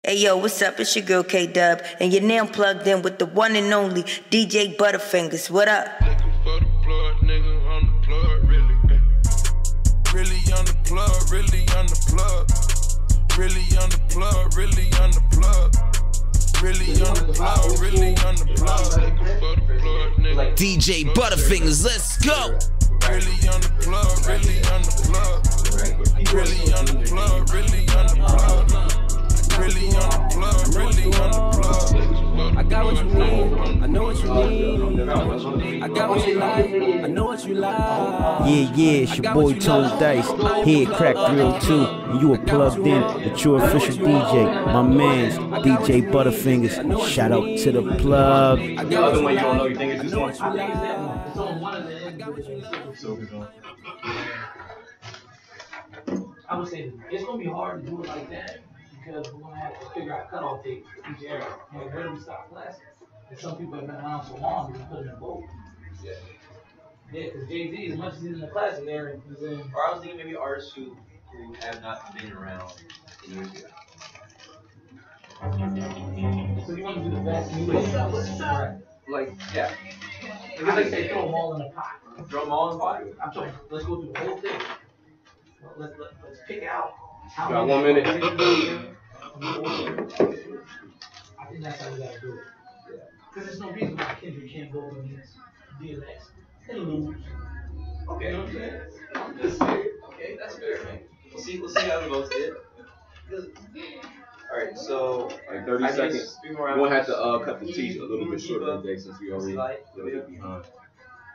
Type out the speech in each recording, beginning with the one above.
Hey yo, what's up? It's your girl K-Dub, and you're now plugged in with the one and only DJ Butta-Fingaz. What up? Looking for the plug, nigga, on the plug, really. Really on the plug, really on the plug. Really on the plug, really on the plug. Really on the plug, really on the plug. Looking for the plug, nigga. DJ Butta-Fingaz, let's go! Really on the plug, really on the plug. Really on the plug, really on the plug. Really on the plug, really on the plug. I got what you need, I know what you need. I got what you like, I know what you like. Yeah, it's your boy Tone Dice, here at Crack 302, and you are plugged in with your official DJ, my man's DJ Butta-Fingaz. Shout out to the plug. I got what you like, I know what you like. I would say it's gonna be hard to do it like that because we're gonna have to figure out cutoff dates for each area. Like, where do we stop classes? And some people have been around so long, we can put them in both. Yeah, because Jay-Z, as much as he's in the classic area, he's in. Or I was thinking maybe artists who have not been around in years ago. So you want to do the best new stuff? Right. Like, yeah. It's like they throw them all in a pot. Throw them all in the pot. I'm talking, let's go through the whole thing. Let's pick out. How got many 1 minute. I think that's how we gotta do it. Because there's no reason why Kendrick can't go against DMX and lose. Okay. You know what I'm saying? I'm just saying. Okay, that's fair, man. We'll see how the votes did. Alright, so like 30 seconds. We're gonna have to cut the teeth a little bit shorter today since we already a little bit behind.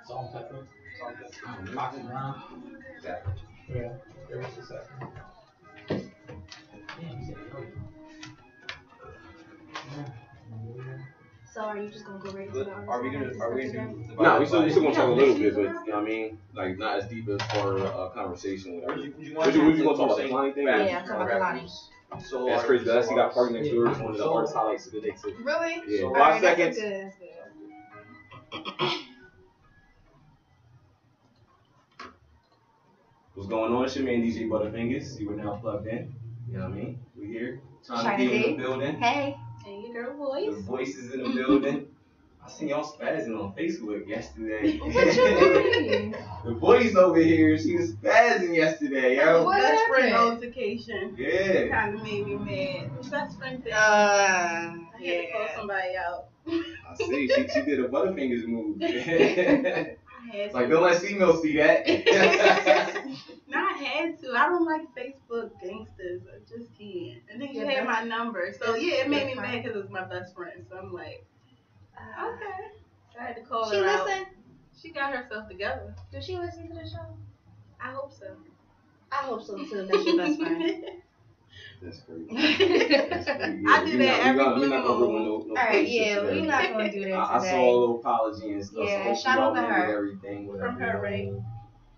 Salt and pepper. Boxing around. Exactly. Yeah. 30 seconds. So are you just gonna go right to the Are we gonna do No, we still gonna talk a little bit, but you know what I mean? Like not as deep as for a conversation with everything. We gonna talk about the Kalani thing? Yeah, talk about Kalani. So that's crazy. That's he got Party Next Door. It's one of the artist highlights of the day too. Really? Yeah. All 5 right, seconds. That's good. What's going on? It's your man DJ Butta-Fingaz. You are now plugged in. You know what I mean? We here. Trying to get in the building. Hey. Hey, your girl voice. The voices in the building. I seen y'all spazzing on Facebook yesterday. What you doing? The voice over here, she was spazzing yesterday, yo. What Best friend happened? notification. Yeah. Kind of made me mad. Best friend thing. I had to call somebody out. I see. She did a Butta-Fingaz move. It's like, don't let females see that. No, I had to. I don't like Facebook gangsters. I just can't. And then you had my number. So, yeah, it made me mad because it's my best friend. So, I'm like, okay. So I had to call her out. She listened? She got herself together. Does she listen to the show? I hope so. I hope so too. That's your best friend. That's crazy. I do that every blue moon. Alright, yeah, we're not going to do that today. I saw a little apology and stuff. Yeah, so shout out to her. Everything, whatever, From her, right?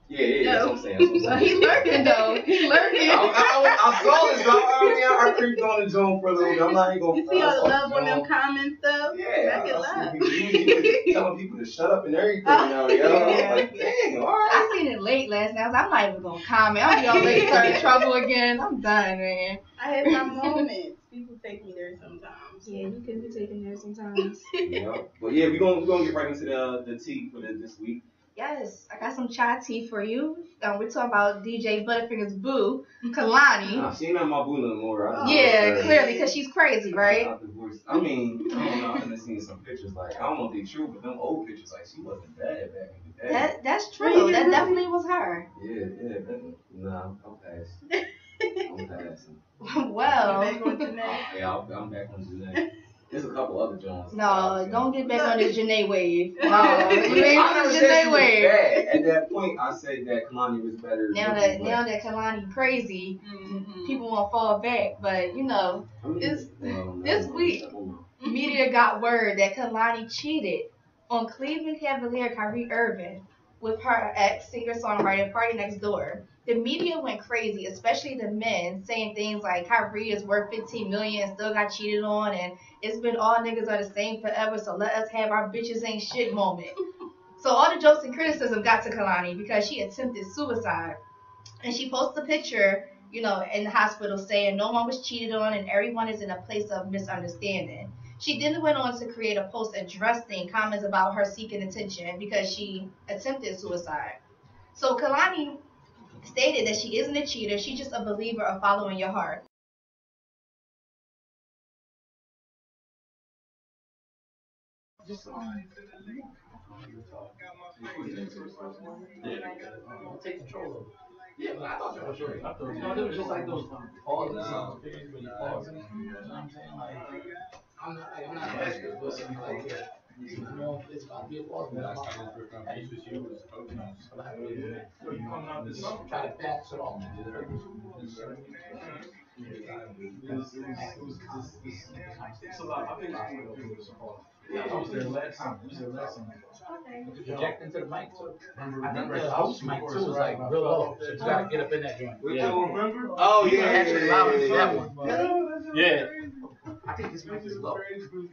Yeah, that's what I'm saying. He's lurking, though. He's lurking. I saw this, though. I creeped on the zone for a little bit. I'm not even going to. You see all the love on them comments, though? Yeah. Back it up. Telling people to shut up and everything now, yo. Yeah. Like, dang, all right. I seen it late last night. I'm not even going to comment. I'll be all late starting trouble again. I'm done, man. I had my moments. People take me there sometimes. Yeah, you can be taken there sometimes. Yeah. But yeah, we're gonna get right into the tea for this week. Yes, I got some chai tea for you. We're talking about DJ Butta-Fingaz' boo, Kalani. Nah, she ain't not my boo no more. Yeah, clearly, because she's crazy, right? I mean, I don't know. I've seen some pictures. Like, I don't know if they're true, but them old pictures, like, she wasn't bad back in the day. That's true. That definitely was her. Yeah. Nah, I'll pass. I'm passing. Well. Yeah, I'm back on Janae. There's a couple other Jones. No, don't get back on the Janae wave. No, you I ain't on never the said Janae she was wave. bad. At that point, I said that Kalani was better. Now that Kalani crazy, people won't fall back. But you know, this week, media got word that Kalani cheated on Cleveland Cavalier Kyrie Irving with her ex singer-songwriter Party Next Door. The media went crazy, especially the men, saying things like Kyrie is worth $15 million and still got cheated on, and it's been all niggas are the same forever, so let us have our bitches ain't shit moment. So all the jokes and criticism got to Kalani because she attempted suicide. And she posted a picture you know, in the hospital saying no one was cheated on and everyone is in a place of misunderstanding. She then went on to create a post addressing comments about her seeking attention because she attempted suicide. So Kalani stated that she isn't a cheater, she's just a believer of following your heart. Just take control of it. Yeah, but I thought you were sure. I thought, you know, it was just like those pauses, periods where you pause. You know what I'm saying? Like, I'm not an expert, but like, you know, it's about to be a pause. But I just use try to pass it off. It's a lot. I think it's going to do this pause. Yeah, I was there last time. Project into the mic too. I think the host mic too is like real low. So you gotta get up in that joint. Yeah. Remember? Oh yeah, actually loud as that one. Yeah. I think this mic is low.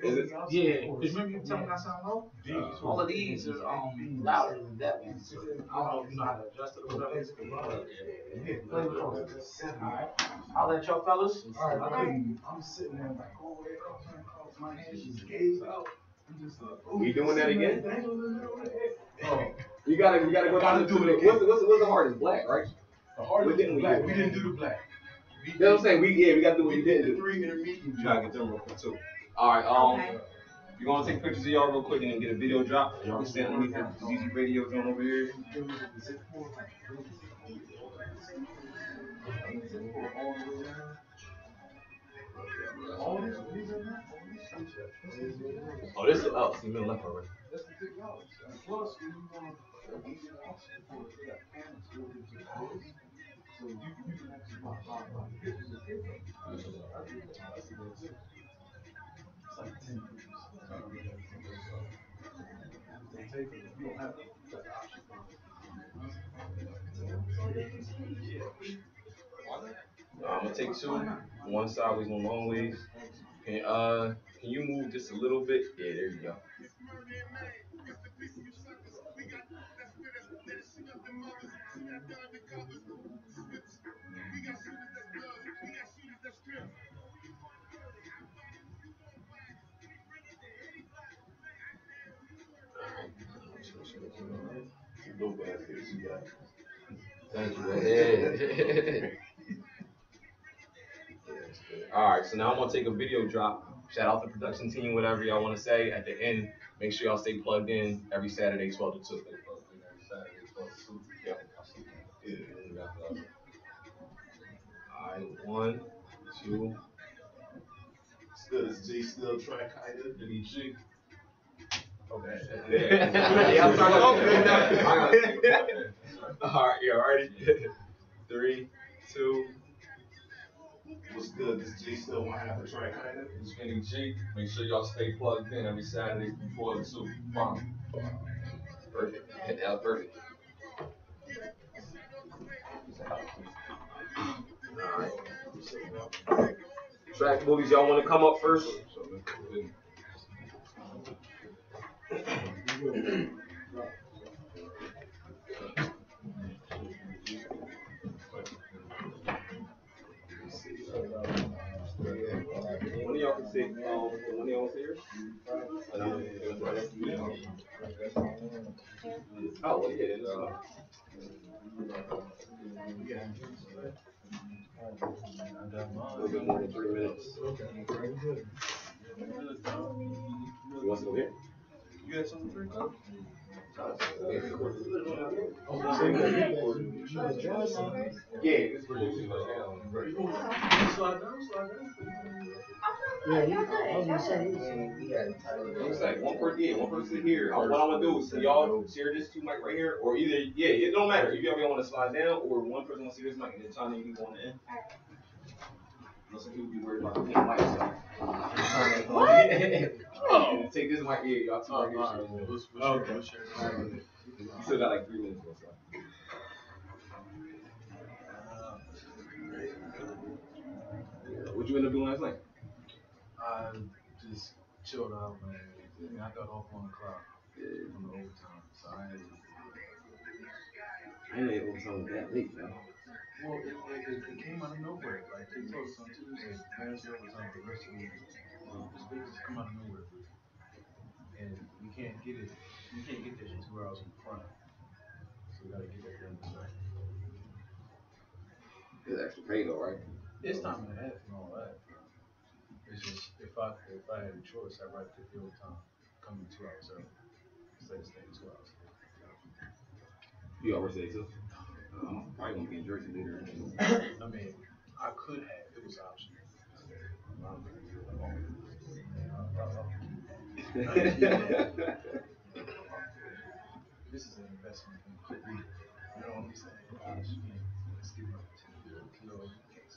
Is it? Yeah. Because remember you telling me I sound low? All of these are louder than that one. So I don't know if you know how to adjust it or whatever. Alright. I'll let y'all fellas. Alright. I'm sitting there like, oh, my hands just gazed out. We doing that again? You gotta go down to do it. What's the hardest? Black, right? The hardest is black. We didn't do the black. You know what I'm saying? We gotta do what we didn't do. 3 intermediate. Try to get them real quick too. Alright, you're gonna take pictures of y'all real quick and then get a video drop. Y'all can stand underneath the ZZ radio joint over here. Oh, this is up. See, middle left already. I'm gonna take 2, one sideways, one long ways. Can you move just a little bit? Yeah, there you go. Thank you. Yeah. Alright, so now I'm gonna take a video drop. Shout out the production team, whatever y'all want to say. At the end, make sure y'all stay plugged in every Saturday, 12 to 2. Yep. Alright, 1, 2. Still, is G still Track-Qaeda? Did he G? Okay. Yeah, I'm talking about Alright, yeah, ready? 3, 2. What's good? Does G still want to have a Track-Qaeda? It's Vinny G. Make sure y'all stay plugged in every Saturday before the 2. Fine. Perfect. That was perfect. Alright. Track-Bullies, y'all want to come up first? One of y'all can sit, one of y'all's here. Oh, well, yeah, then, a little bit more than 3 minutes. You want to go here? You got something to drink? Yeah, it's pretty good. Slide down. It's like one person here. What I'm gonna do is y'all share this 2 mic right here, or either it don't matter. If y'all want to slide down, or one person wants to see this mic and then China you can go on the end. Some people be worried about the mic stuff. What? Take this mic here, y'all 2 right here. Okay. You still got like 3 minutes left. What you end up doing last night? I just chilled out, man. I got off on the clock from the overtime, so I ain't overtime that late, man. Well, it came out of nowhere. Like they told us on Tuesday, fantasy overtime for the rest of the week. This big just come out of nowhere, and we can't get it. We can't get there 2 hours in front. So we gotta get that done tonight. It's extra pay though, right? It's time and a half and all that. It's just if I had a choice, I'd rather take the overtime, come in 2 hours early instead of staying 2 hours. You always say so. I'm probably gonna be in Jersey later. I mean, I could have. It was optional. This is an investment in career. You know what I'm saying? Let's give it to the case.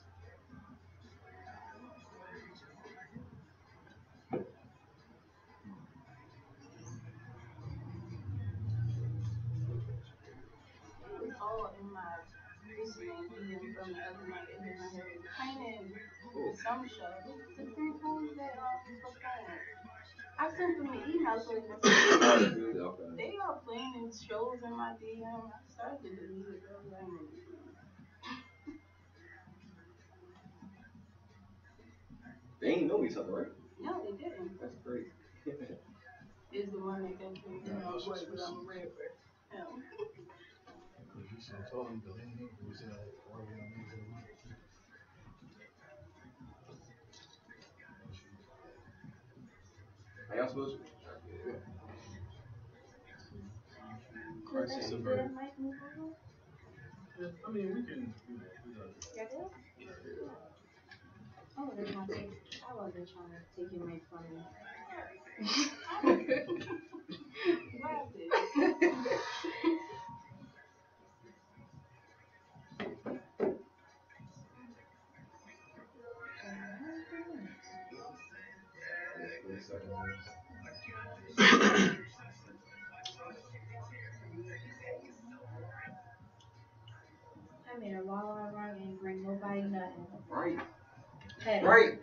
It's all in my listening DM from the other night, and then I had Quin some show. The three fools that performed. I sent them an email so they are playing in shows in my DM. I started to delete it. They ain't know each other, right? No, they didn't. That's crazy. Is the one that got me, but I'm a rapper. You so told him to lean in, he was How y'all supposed to? Crisis averted. I mean, we can do that. Oh, there's my thing. I wasn't trying to take your mic from you. I made a wall run and bring nobody nothing. Right. Hey. Right.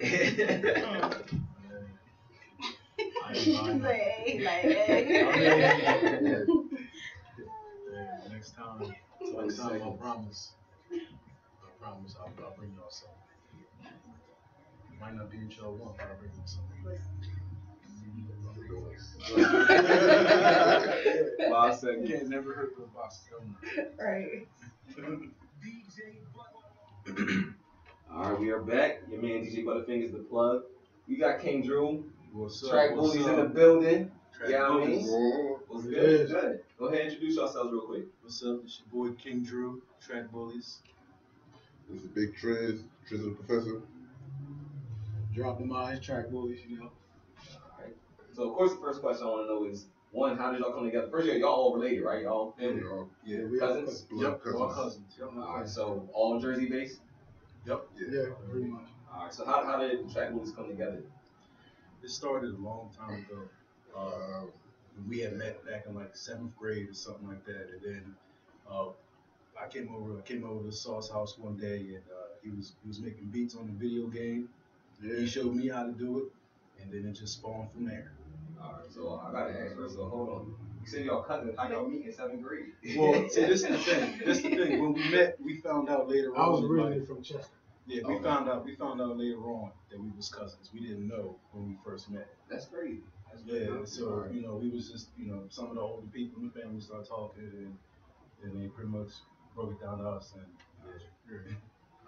Next time I promise I'll bring y'all something. Might not be in show one, but I'll bring you something. Boss you can't never hurt the boss. Right. Alright, we are back. Your man DJ Butta-Fingaz, the plug. We got King Drew. What's up? Track-Bullies in the building. Yeah, I mean, what's good? Good. Go ahead and introduce yourselves real quick. What's up? It's your boy King Drew, Track-Bullies. This is Big Triz the Professor. Dropping my Track-Bullies, you know. Alright. So, of course, the first question I want to know is, one, how did y'all come together? First, y'all all related, right? Y'all family? Yeah, we cousins? Yep, all cousins. Alright, so all Jersey based? Yep. Yeah, pretty much. Alright, so how did Track-Bullies come together? It started a long time ago. We had met back in like 7th grade or something like that, and then I came over to the Sauce House one day, and he was making beats on the video game. Yeah. He showed me how to do it, and then it just spawned from there. Alright, so I gotta ask first, so hold on. You said y'all cousins, how y'all meet in 7th grade? Well, see, this is the thing. When we met, we found out later on. I was originally from Chester. Yeah, we found out later on that we was cousins. We didn't know when we first met. That's crazy. So you know, we was just, you know, some of the older people in the family started talking, and they pretty much broke it down to us. And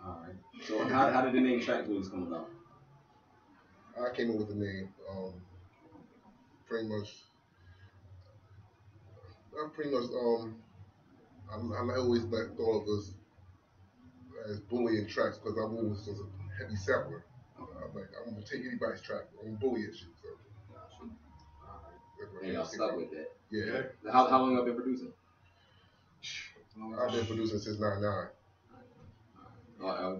Alright. So how did the name Track-Bullies come about? I came up with the name. Pretty much. I always thought of us as bullying tracks because I'm always just a heavy sampler. I'm like, I'm gonna take anybody's track. I'm gonna bully and shit. So. And y'all stuck with that. Yeah. How long y'all been producing? I've been producing since '99. Yeah, it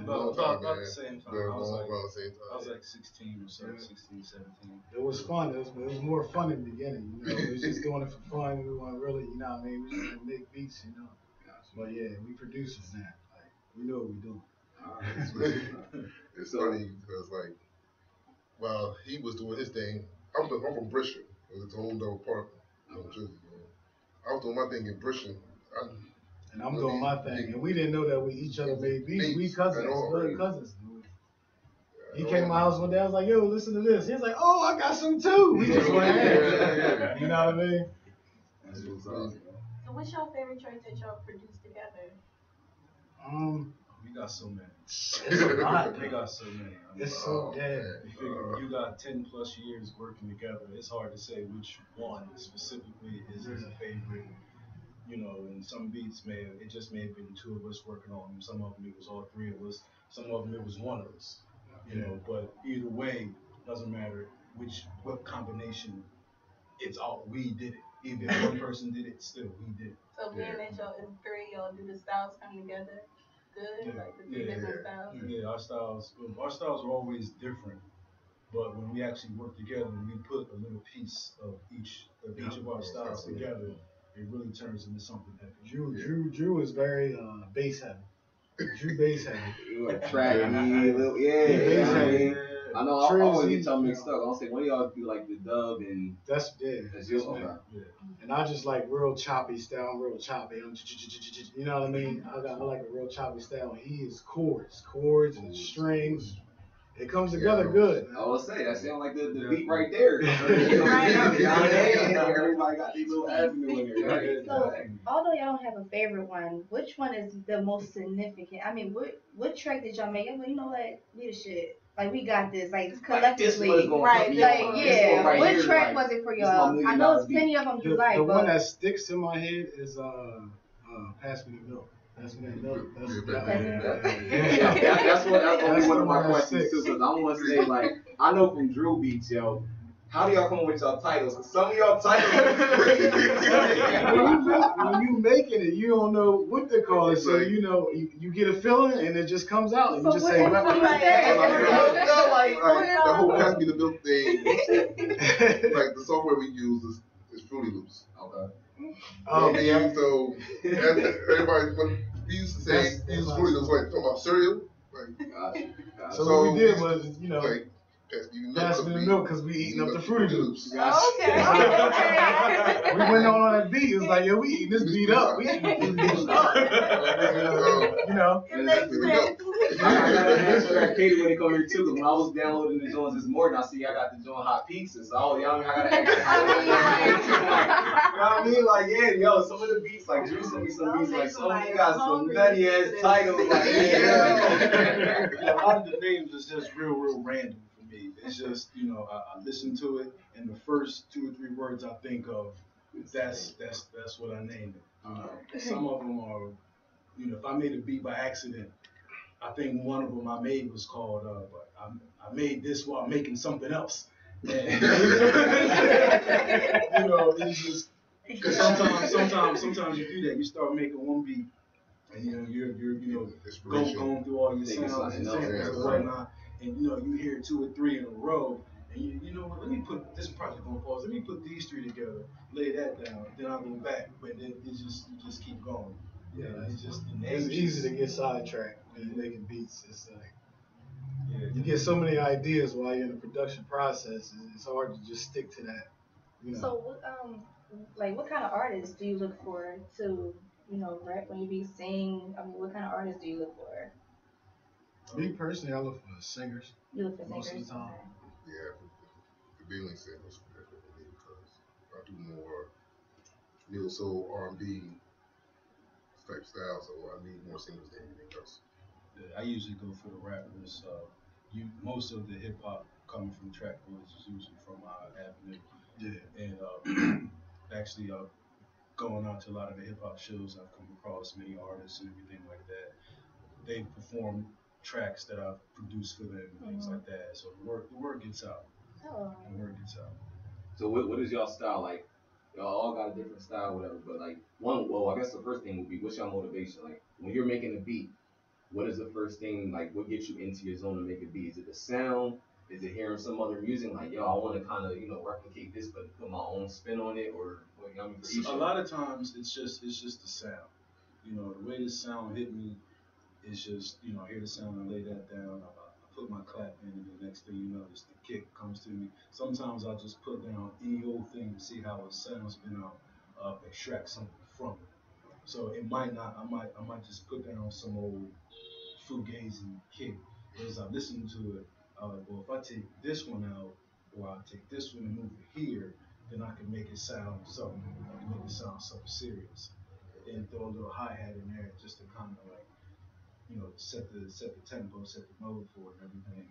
was about the same time. I was like 16 or so, 16, 17. It was fun. It was more fun in the beginning. You know, we was just doing it for fun. We weren't really, you know what I mean? We just gonna make beats, you know. But yeah, we producers now. Like, we know what we're doing. It's funny because, like, while he was doing his thing, I'm from Bristol. It was its own little part of Jersey. I was doing my thing in Bristol. and I'm doing my thing. And we didn't know that we each other made beats. We cousins, blood cousins. He came to my house one day. I was like, "Yo, listen to this." He was like, "Oh, I got some too." We just went ahead. You know what I mean? That's what's up. So what's your favorite track that y'all produced together? We got so many. It's a lot. We got so many. It's so You figure you got 10 plus years working together. It's hard to say which one specifically is a favorite. You know, and some beats it just may have been two of us working on them. Some of them it was all three of us. Some of them it was one of us. You know, but either way, doesn't matter what combination. It's all we did it. Either one person did it, still we did it. So being that y'all is three, y'all do the styles come together good? Like the three different styles? Yeah, our styles are always different. But when we actually work together and we put a little piece of each of our styles together, it really turns into something heavy. Drew is very bass heavy. Drew bass heavy. Like track, bass heavy. I know I always get y'all mixed up. I'll say one of y'all do like the dub and that's yours. Okay. Yeah. And I just like real choppy style. I'm real choppy. You know what I mean? I like a real choppy style. And he is chords and strings. It comes together good. I will say that sounds like the beat right there. Everybody got these little avenue in there. Right? So, although y'all don't have a favorite one, which one is the most significant? I mean, what track did y'all make? Well, you know what? We the shit. Like, we got this. Like, collectively. Right. Like, yeah. What track was it for y'all? I know there's plenty of them you like. The one that sticks in my head is Pass Me the Milk. That's what that's one of my questions too, because I want to say, like, I know from drill beats, yo, how do y'all come up with y'all titles? Because some of y'all titles when you making it, you don't know what to call it, so you know you get a feeling and it just comes out, and you just say, the whole Pass Me the Milk thing, like the software we use is Fruity Loops. Okay. So everybody, we used to say use Fruity Loops, like talking about cereal. Like, so what we did was, you know, like, pass me the milk because we eating up the Fruity Loops. Okay. We went on that beat. It was like, yo, we eating this beat up. We eating this beat up. You know. I gotta answer that Katie when they come here too. Because when I was downloading the joints this morning, I see I got the joint hot pizza. So I gotta ask. You know what I mean? Like, yeah, yo, some of the beats, like Drew sent me some beats, like some of you got some nutty ass titles. Like, A lot of the names is just real random. It's just, you know, I listen to it, and the first 2 or 3 words I think of, that's what I named it. Some of them are, you know, if I made a beat by accident, I think one of them I made was called, I made this while making something else. And, you know, it's just, because sometimes you do that. You start making one beat, and you know you're going through all your sounds and whatnot. And you know, you hear 2 or 3 in a row, and you know what? Let me put this project on pause. Let me put these 3 together, lay that down, then I'll go back. But then you just keep going. Yeah, it's easy to get sidetracked when you're making beats. It's like you get so many ideas while you're in the production process. It's hard to just stick to that. You know. So, like, what kind of artists do you look for to, you know, rap when you be sing? I mean, what kind of artists do you look for? Me personally, I look for singers. You look for most singers? of the time. Yeah, the Beeling singers, definitely, because I do more neo soul, R&B type style, so I need more singers than anything else. I usually go for the rappers. Most of the hip hop coming from Track-Bullies is usually from our avenue. Yeah. And actually, going out to a lot of the hip hop shows, I've come across many artists and everything like that. They perform tracks that I've produced for them and things like that. So the word gets out. Oh. The word gets out. So what is y'all style like? Y'all all got a different style, whatever. But like I guess the first thing would be, what's your motivation? Like when you're making a beat, what is the first thing, like what gets you into your zone to make a beat? Is it the sound? Is it hearing some other music? Like, yo, I want to kind of, you know, replicate this, but put my own spin on it, or you know, for each a lot of times it's just the sound. You know, the way the sound hit me is just, you know, I hear the sound, I lay that down, I put my clap in, and the next thing you know, just the kick comes to me. Sometimes I'll just put down any old thing to see how it sounds, and I'll extract something from it. So it might not. I might just put down some old fugazi kick. As I listen to it, well, if I take this one out, or I take this one and move it here, then I can make it sound something. I can make it sound something serious. Then throw a little hi-hat in there just to kind of like, you know, set the tempo, set the mode for it and everything.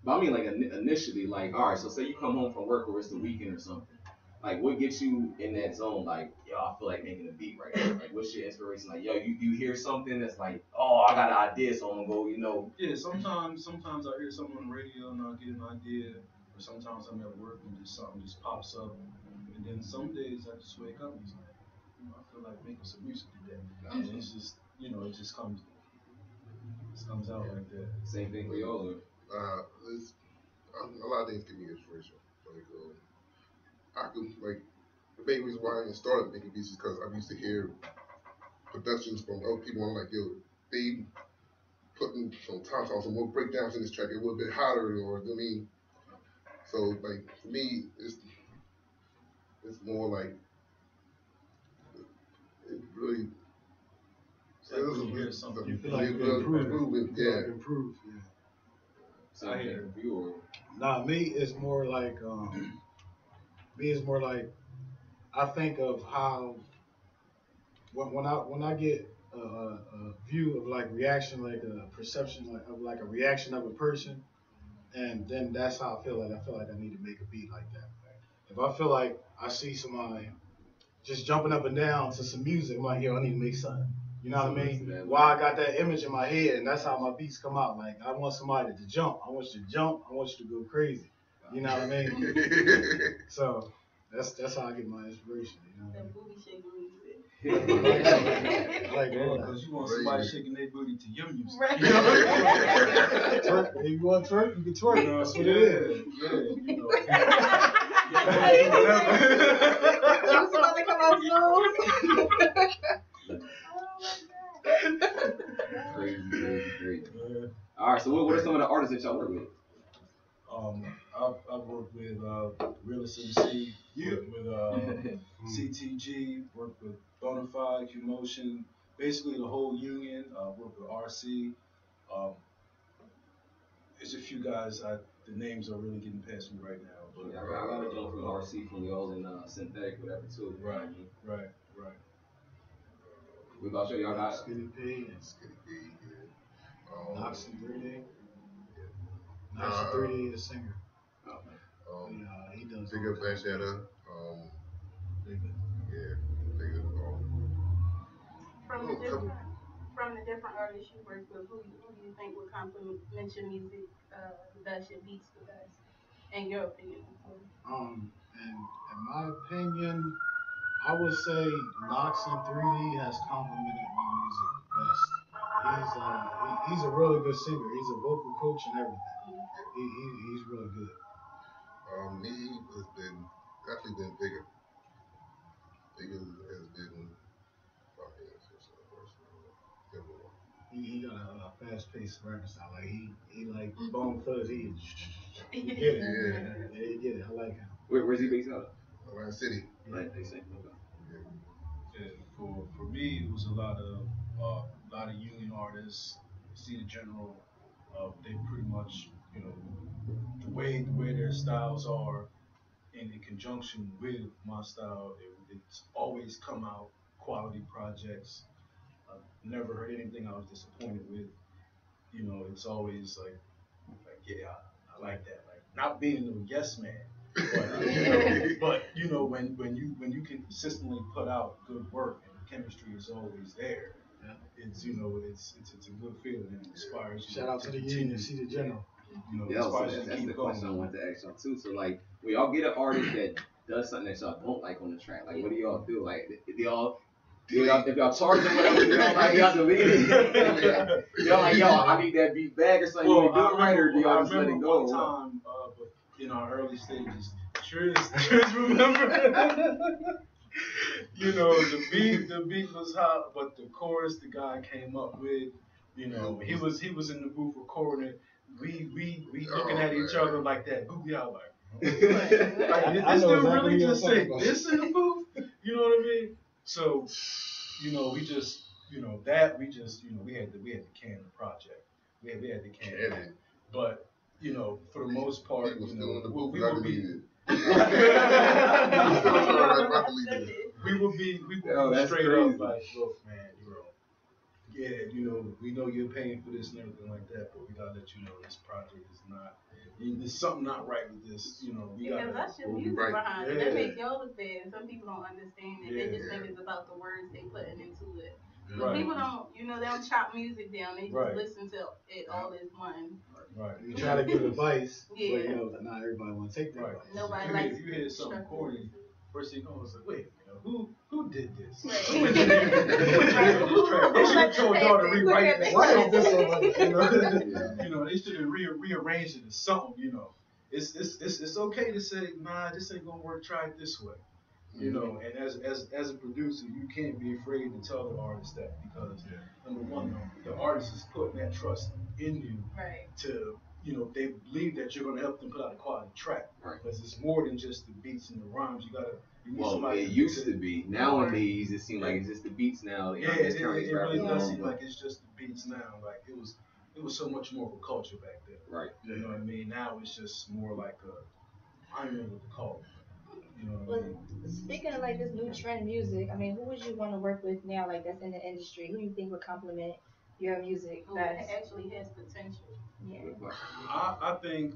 But I mean, like initially, like, all right, so say you come home from work or it's the weekend or something. Like, what gets you in that zone? Like, yo, I feel like making a beat right here. Like, what's your inspiration? Like, yo, you hear something that's like, oh, I got an idea, so I'm gonna go, you know. Yeah, sometimes I hear something on the radio and I'll get an idea, or sometimes I'm at work and just something just pops up, and then some days I just wake up and it's like, you know, I feel like making some music today. And it's just, you know, it just comes out like that. Same thing for y'all. It's, a lot of things give me inspiration. Like, I could, like, the main reason why I even started making beats is because I used to hear productions from other people. I'm like, yo, they putting some some more breakdowns in this track. It was a bit hotter, or you know what I mean. So, like, for me, it's more like it really. Something. You feel like improving. Yeah. Improve. Yeah. So I hear you. Nah, me it's more like I think of how when I get a view of like reaction, like a perception of like a reaction of a person, and then that's how I feel like I need to make a beat like that. If I feel like I see somebody just jumping up and down to some music, I'm like, yo, I need to make something. You know what I mean? Why I got that image in my head, and that's how my beats come out. Like, I want somebody to jump. I want you to jump. I want you to go crazy. You know what I mean? So that's how I get my inspiration. You know? That booty shaking music. Like, because you want somebody shaking their booty to your music. Right. You know? Twerk, if you want to twerk, you can twerk. You know, that's what it is. Yeah, you know. You supposed to come out slow. Crazy. All right, so what are some of the artists that y'all work with? I've worked with Realist MC, worked with CTG, worked with Bonafide, Q-Motion, basically the whole union. Worked with RC. There's a few guys, the names are really getting past me right now. But yeah, I got a joint from RC from y'all in Synthetic, whatever, too. Right. We about to show y'all got Skinny P. Yeah. Knox and 3D. Knox and 3D, the singer. He does. Big up Bandana. Big up. From the different artists you work with, who do you think would complement your music, thus your beats the best, in your opinion? In my opinion, I would say Knox and 3D has complemented my music best. He's a really good singer. He's a vocal coach and everything. He's really good. Me has definitely been bigger. Bigger has been. He got a fast-paced rapper style. Like he like Bone Thugs. He get it. Yeah, he get it. I like him. Where's he based out of? Atlanta City. Right, they say. Yeah, for me, it was a lot of union artists. See the general. They pretty much, you know, the way their styles are in conjunction with my style. It's always come out quality projects. I've never heard anything I was disappointed with. You know, it's always like yeah, I like that. Like, not being a yes man, but you know, when you can consistently put out good work and the chemistry is always there, it's, you know, it's a good feeling and it inspires you. Shout out to the union, see the general. You know, yeah, so that's the question I wanted to ask y'all too. So like, when y'all get an artist that does something that y'all don't like on the track, like what do y'all do? Like, if y'all charge them whatever, y'all like, y'all delete it. Y'all like, yo, I need that beat back or something. Well, do it right, or do y'all just let it go? One time, in our early stages, Triz, remember? You know, the beat was hot, but the chorus the guy came up with, you know, he was in the booth recording it. We looking at each other like that. We out like, did this dude really just say this in the booth? You know what I mean? So we just, we had to can the project. We had to can it. But, for the most part, we would be. We would be straight up like, look, man, we know you're paying for this and everything like that, but we gotta let you know this project is not. There's something not right with this, Because that's your music behind it. That makes y'all look bad. And some people don't understand it. They just think it's about the words they putting into it. Right. People don't, they don't chop music down. They just listen to it all as one. Right. You try to give advice, yeah. but not everybody want to take that advice. Nobody likes. If you hear something corny, first thing you know, it's like, wait, who did this? They should have told y'all to rewrite it. Why is this so much? They should have rearranged it or something. It's okay to say, nah, this ain't gonna work. Try it this way. And as a producer, you can't be afraid to tell the artist that, because number one, the artist is putting that trust in you to, they believe that you're gonna help them put out a quality track. Because it's more than just the beats and the rhymes. It used to be. Nowadays, it seems like it's just the beats now. It really does seem like it's just the beats now. Like it was so much more of a culture back then. Right. You know what I mean? Now it's just more like I don't know what to call it. Speaking of like this new trend music, I mean, who would you want to work with now, like that's in the industry? Who do you think would complement your music best? That actually has potential. Yeah. I think,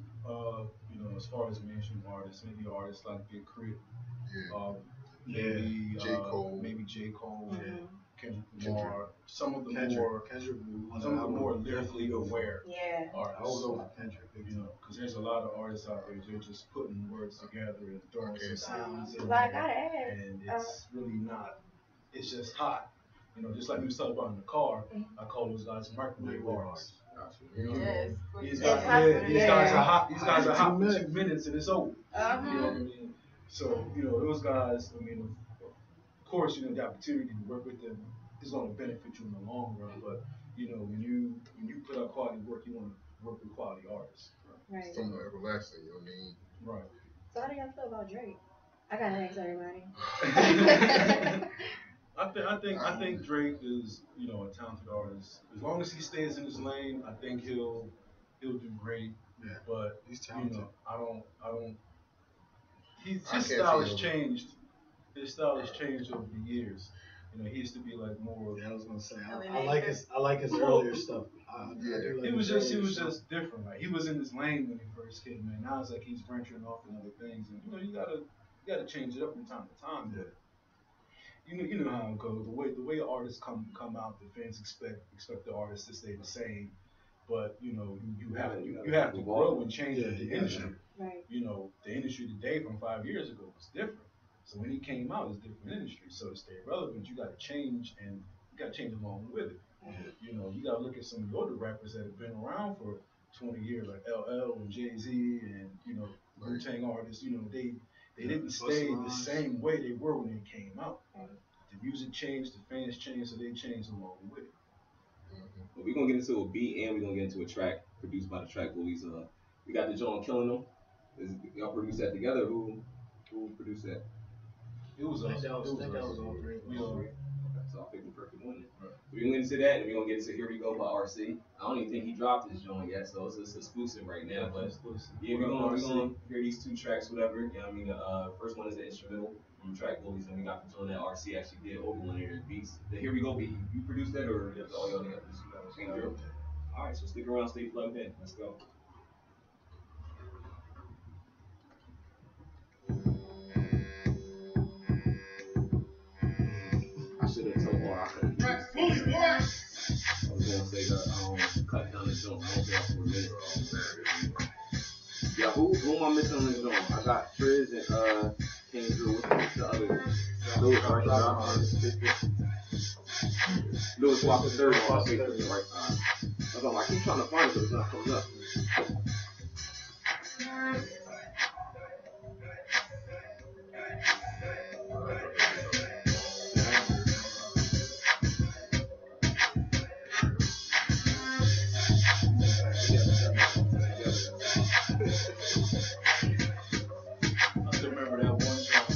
as far as mainstream artists, maybe artists like Big Crit, maybe J. Cole, Kendrick Lamar, some of the more lyrically aware artists. I was over Kendrick, because there's a lot of artists out there who are just putting words together and throwing some sounds in there, and it's really not. It's just hot. Just like we was talking about in the car, I call those guys microwave artists. These guys are hot. These guys are hot for 2 minutes and it's over. You know what I mean? So those guys. I mean, of course, the opportunity to work with them is going to benefit you in the long run. But when you put out quality work, you want to work with quality artists. Right. Something everlasting. You know what I mean? Right. So how do y'all feel about Drake? I gotta ask everybody. I think Drake is a talented artist. As long as he stays in his lane, I think he'll do great. Yeah. But he's talented. I don't. His style has changed. His style has changed over the years. He used to be like more. Yeah, I was gonna say I like his earlier stuff. It was just different. Like he was in his lane when he first came in. Now it's like he's venturing off in other things, and you gotta change it up from time to time. But you know how it goes. The way artists come out, the fans expect the artists to stay the same. But you have to grow and change with the industry. Right. The industry today from 5 years ago was different. So when he came out, it's a different industry. So to stay relevant, you got to change, and you got to change along with it. You got to look at some of the older rappers that have been around for 20 years, like LL and Jay-Z and Wu-Tang artists. They didn't stay the same way they were when they came out. The music changed, the fans changed, so they changed along with it. Well, we're gonna get into a beat and we're gonna get into a track produced by the Track-Bullies. We got the joint Killing Them. Y'all produced that together? Who produced that? It was us. That was all three. So I'll pick the perfect one. Right. We're gonna get into that, and we're gonna get into Here We Go by RC. I don't even think he dropped his joint yet, so it's exclusive right now. But yeah, we're gonna hear these two tracks, whatever. First one is the instrumental from Track-Bullies, and we got the joint that RC actually did over one of their beats. The Here We Go beat, you produced that, or all y'all together? All right, so stick around, stay plugged in. Let's go. I should have told her I couldn't do this. I was gonna say that cut down the joint for a minute. Yeah, who am I missing on this joint? I got Frizz and King Drew. What's the other? Lewis, right? Lewis Walker third on the right side. I keep trying to find it, but it's not coming up. I still remember that one track.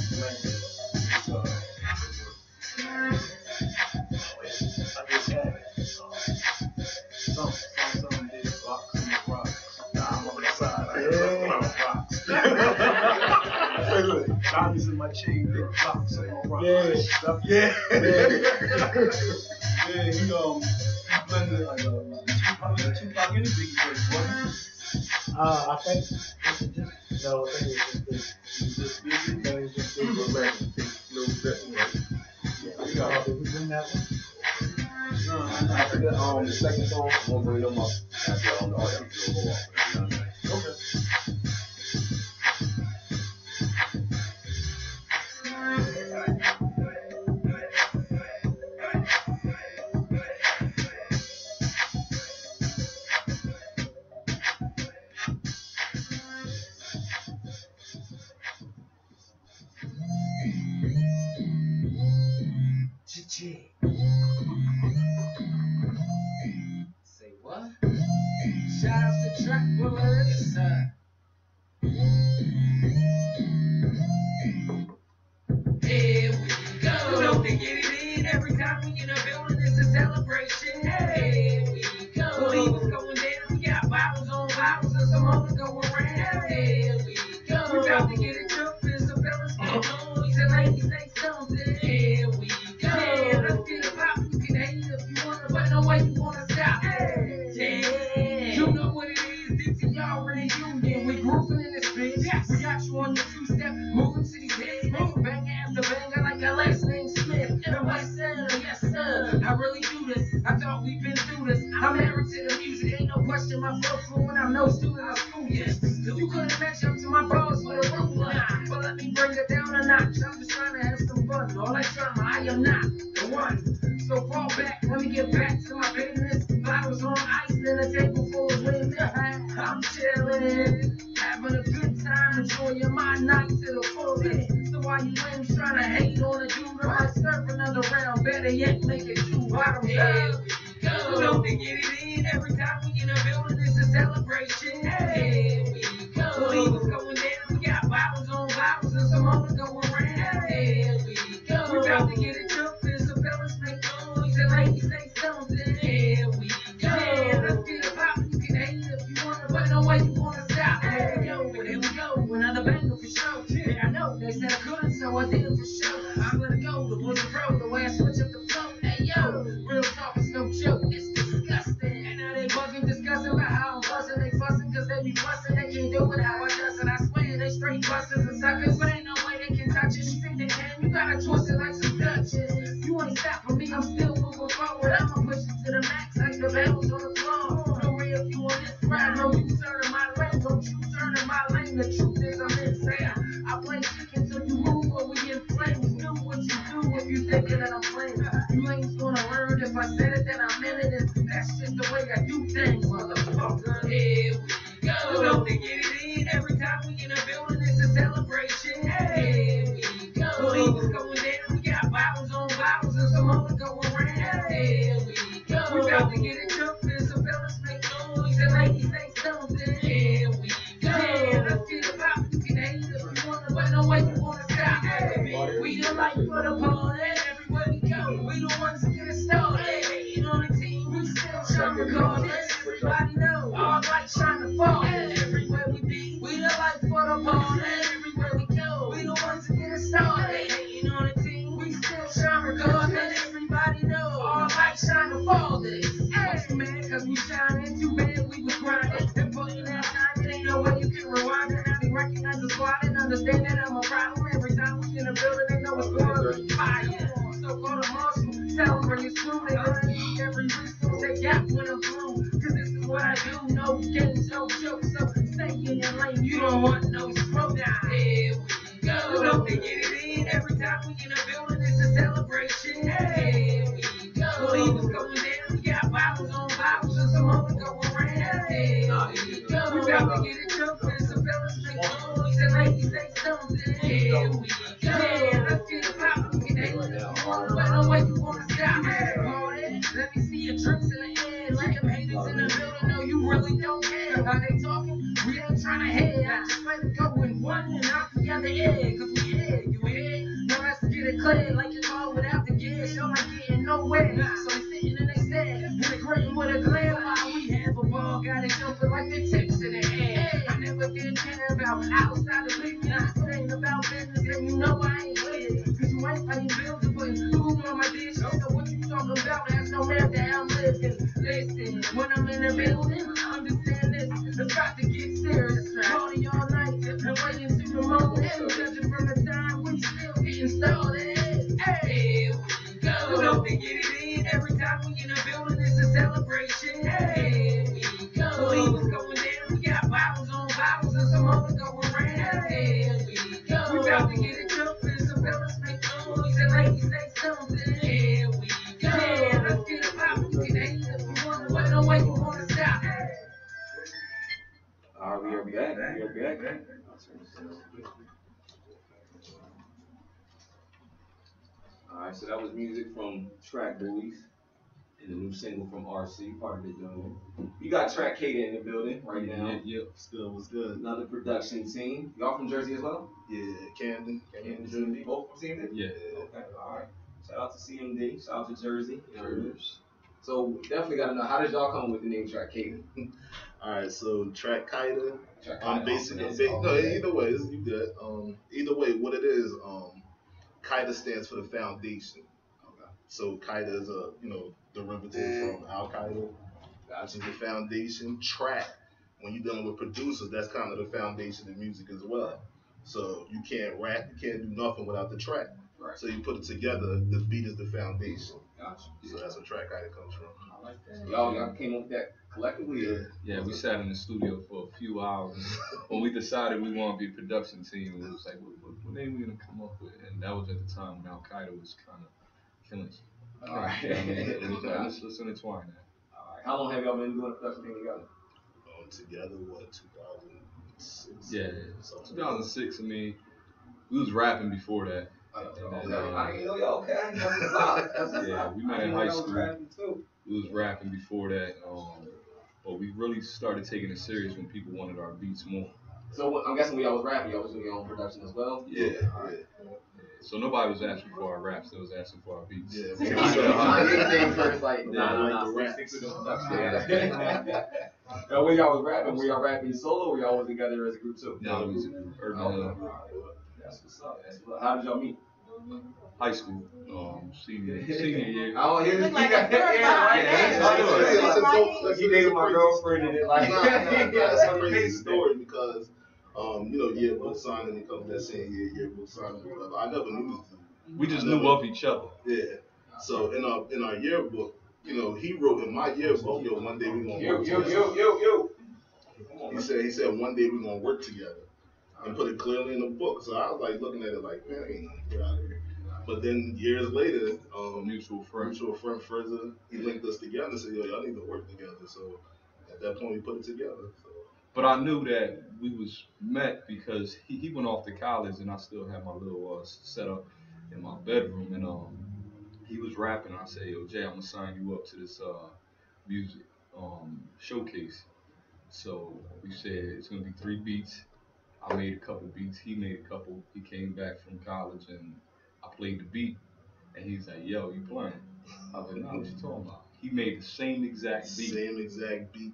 Diamonds in my chain, big clock, say alright. Yeah. Yeah, he blended like Tupac and Biggie verse, wasn't he? I think no, I think it's just busy. No, it's just busy. Little bit. Yeah, who's in that one? After the second song, I'm gonna bring them up. After all the audience will go off. Okay. Say what? Shout out to Track-Bullies. Yes, sir. Here we go. You know we get it in every time we in a building. It's a celebration. Here we go. Believe what's going down. We got bottles on bottles and some other go around. Here we go. We about to get it tough. There's some fellas get noise and ladies say something. Here we go. Yeah, let's get it poppin'. You can hate if you wanna, but no way you wanna stop. Yeah, you know what it is. Dixie, y'all in the union. We grooving in this bitch. Yes. We got you on the two-step, moving to these heads. Bang after banger like our last name Smith. In the West End, yes sir. I really do this. I thought we've been through this. I'm married to the music. Ain't no question my flow fluent. I'm no student of school yet. You couldn't match up to my balls with a ruler. But let me bring it down a notch. I'm just trying to have some fun. All that drama, I am not the one. So fall back, let me get back to my business. Bottles on ice and a table full of women. I'm chilling, having a good time, enjoying my night to the fullest. So why you lame trying to hate on a dude? I might serve another round, better yet make it two bottoms up. You know we get it in every time we in a building. It's a celebration. Here we go. Believe what's going down. We got bottles on bottles and some other go around. Here we go. We about to get it tough. There's some fellas make noise and ladies say something. Here we go. Yeah, let's get it poppin'. You can hate if you wanna, but no way you wanna stop. Here we go. Another banger for sure. Yeah, I know they said I couldn't, so I did for sure. I'm gonna go the Blues Road, the way I switch up the flow. Hey yo, real talk is no joke. It's disgusting. And now they bugging, discussing about how I'm buzzing. They fussing cause they be busting. They can't do it how I does it. I swear they straight busters and suckers, but ain't no way they can touch it. You think they can? You gotta twist it like some Dutches. You ain't stopping me, I'm still moving forward. I'ma push it to the max like the bells on the floor. No way if you on this ride, no you turning my lane, don't you turning my lane. The truth is I'm insane. I play chicken till you move or we in flames. Do what you do if you thinking that I'm playing. You ain't gonna learn if I said it, then I meant it. And that's just the way I do things, motherfucker. Here we go. You know we get it in every time we in a building. It's a celebration. Here we go. Believe what's going down. We got bottles on bottles and some other go around. Here we go. We about to get it tough. There's some fellas make noise and ladies say something. Here we go. Yeah, let's get it poppin'. You can hate if you wanna, but no way you wanna stop. We the light for the party. Everywhere we go, we the ones that get it started. Ain't on the team, we still trying to record this. Everybody know, all lights trying to fall. Everywhere we be, we the light for the party. Everywhere we go, we the ones that get it started. Ain't on the team, we still trying to record this. Everybody know, all lights trying to fall this. Hey man, cause we shining too bad, we was grinding. And putting that time, it ain't no way you can rewind it. Now they recognize the squad and understand that I'm a problem. Every time we in the building, they know it's gonna be fire. So go to Marshall, tell them bring it through. They gonna need every resource they got when I'm through. Cause this is what I do, no games, no jokes. So stay in your lane, you don't want no smoke. Now here we go. You know we get it in every time we in a building. It's a celebration. Here we go. Believe what's going down. We got bottles on bottles and some other go around. Here we go. We about to get it tough. There's some fellas make noise and ladies say something. Here we go. Yeah, let's get it poppin'. You can hate if you wanna, but no way you wanna stop. Let me see your drinks in the air. Like them haters in the building. No, you really don't care how they talking. We ain't trying to head. I just let it go in one and out the other end. Cause we here, you here. Now let's get it clear. Like a car without the gears. Y'all not getting nowhere. So they sitting in they stare. And they gritting with a glare. While we have a ball, got it jumping like the tips in the air. I never did care about outside of business. It ain't about business. It then you know I ain't with it. Cause you ain't paying bills to put food on my dish. I don't know what you talking about, that's no map that I'm living. Listen, when I'm in the building, understand this. It's about to get serious. Party all night and waiting to the moment. Judging from the time we still getting started. Hey, we go. You know we get it in every time we in the building. It's a celebration. Hey, we go. Believe what's going down. We got bottles on bottles and some more to go around. Hey, we go. We about to get it jumping. Some fellas make noise and ladies say something. Hey, we go. Yeah, let's get it poppin'. Today, if you wanna wait, no way you wanna stop. Hey. Alright, we are back. Alright, so that was music from Track-Bullies and the new single from RC, part of the building. You got Track-Qaeda in the building right now. Yeah, still was good. Another production team. Y'all from Jersey as well? Yeah, Camden, Jersey. Both from Camden? Yeah. Okay, alright. Shout out to CMD, shout out to Jersey. So definitely gotta know, how did y'all come up with the name Track-Qaeda? Alright, so Track-Qaeda. Basically, either way, you good. Either way, what it is, Qaeda stands for the foundation. Okay. So Qaeda is a derivative from Al Qaeda. Which is the foundation. Track, when you're dealing with producers, that's kind of the foundation of music as well. So you can't rap, you can't do nothing without the track. Right. So you put it together, the beat is the foundation. Gotcha. So that's where Track-Qaeda comes from. I like that. Y'all came up with that collectively? Yeah, we sat in the studio for a few hours. When we decided we wanted to be a production team, it was like, what name we gonna come up with? And that was at the time when Al Qaeda was kind of killing us. All right. It was like, let's intertwine that. All right. How long have y'all been doing the production thing together? Together, what, 2006? Yeah, 2006. I mean, we was rapping before that. I didn't know y'all okay. Yeah, we met in high school. We was rapping before that, but we really started taking it serious when people wanted our beats more. So I'm guessing when y'all was rapping, y'all was doing your own production as well? Yeah. So nobody was asking for our raps, they was asking for our beats. Yeah. When y'all was rapping, were y'all rapping solo or y'all was together as a group too? No, it was urban. That's what's up. How did y'all meet? High school, senior year. Oh, he got he dated my girlfriend and it like. That's a crazy story because, yearbook signing, it comes that same yearbook signing or whatever. I never knew this dude. We just knew of each other. Yeah. So in our yearbook, he wrote in my yearbook, one day we gonna work together. He said one day we gonna work together. And put it clearly in the book. So I was like looking at it like, man, I ain't gonna get out of here. But then years later, mutual friend Frizza, he linked us together and said, yo, y'all need to work together. So at that point, we put it together. So. But I knew that we was met because he went off to college and I still had my little setup in my bedroom. And he was rapping. I said, yo, Jay, I'm going to sign you up to this music showcase. So we said it's going to be 3 beats. I made a couple beats, he made a couple. He came back from college and I played the beat. And he's like, yo, you playing? I was like, no, what you talking about? He made the same exact beat.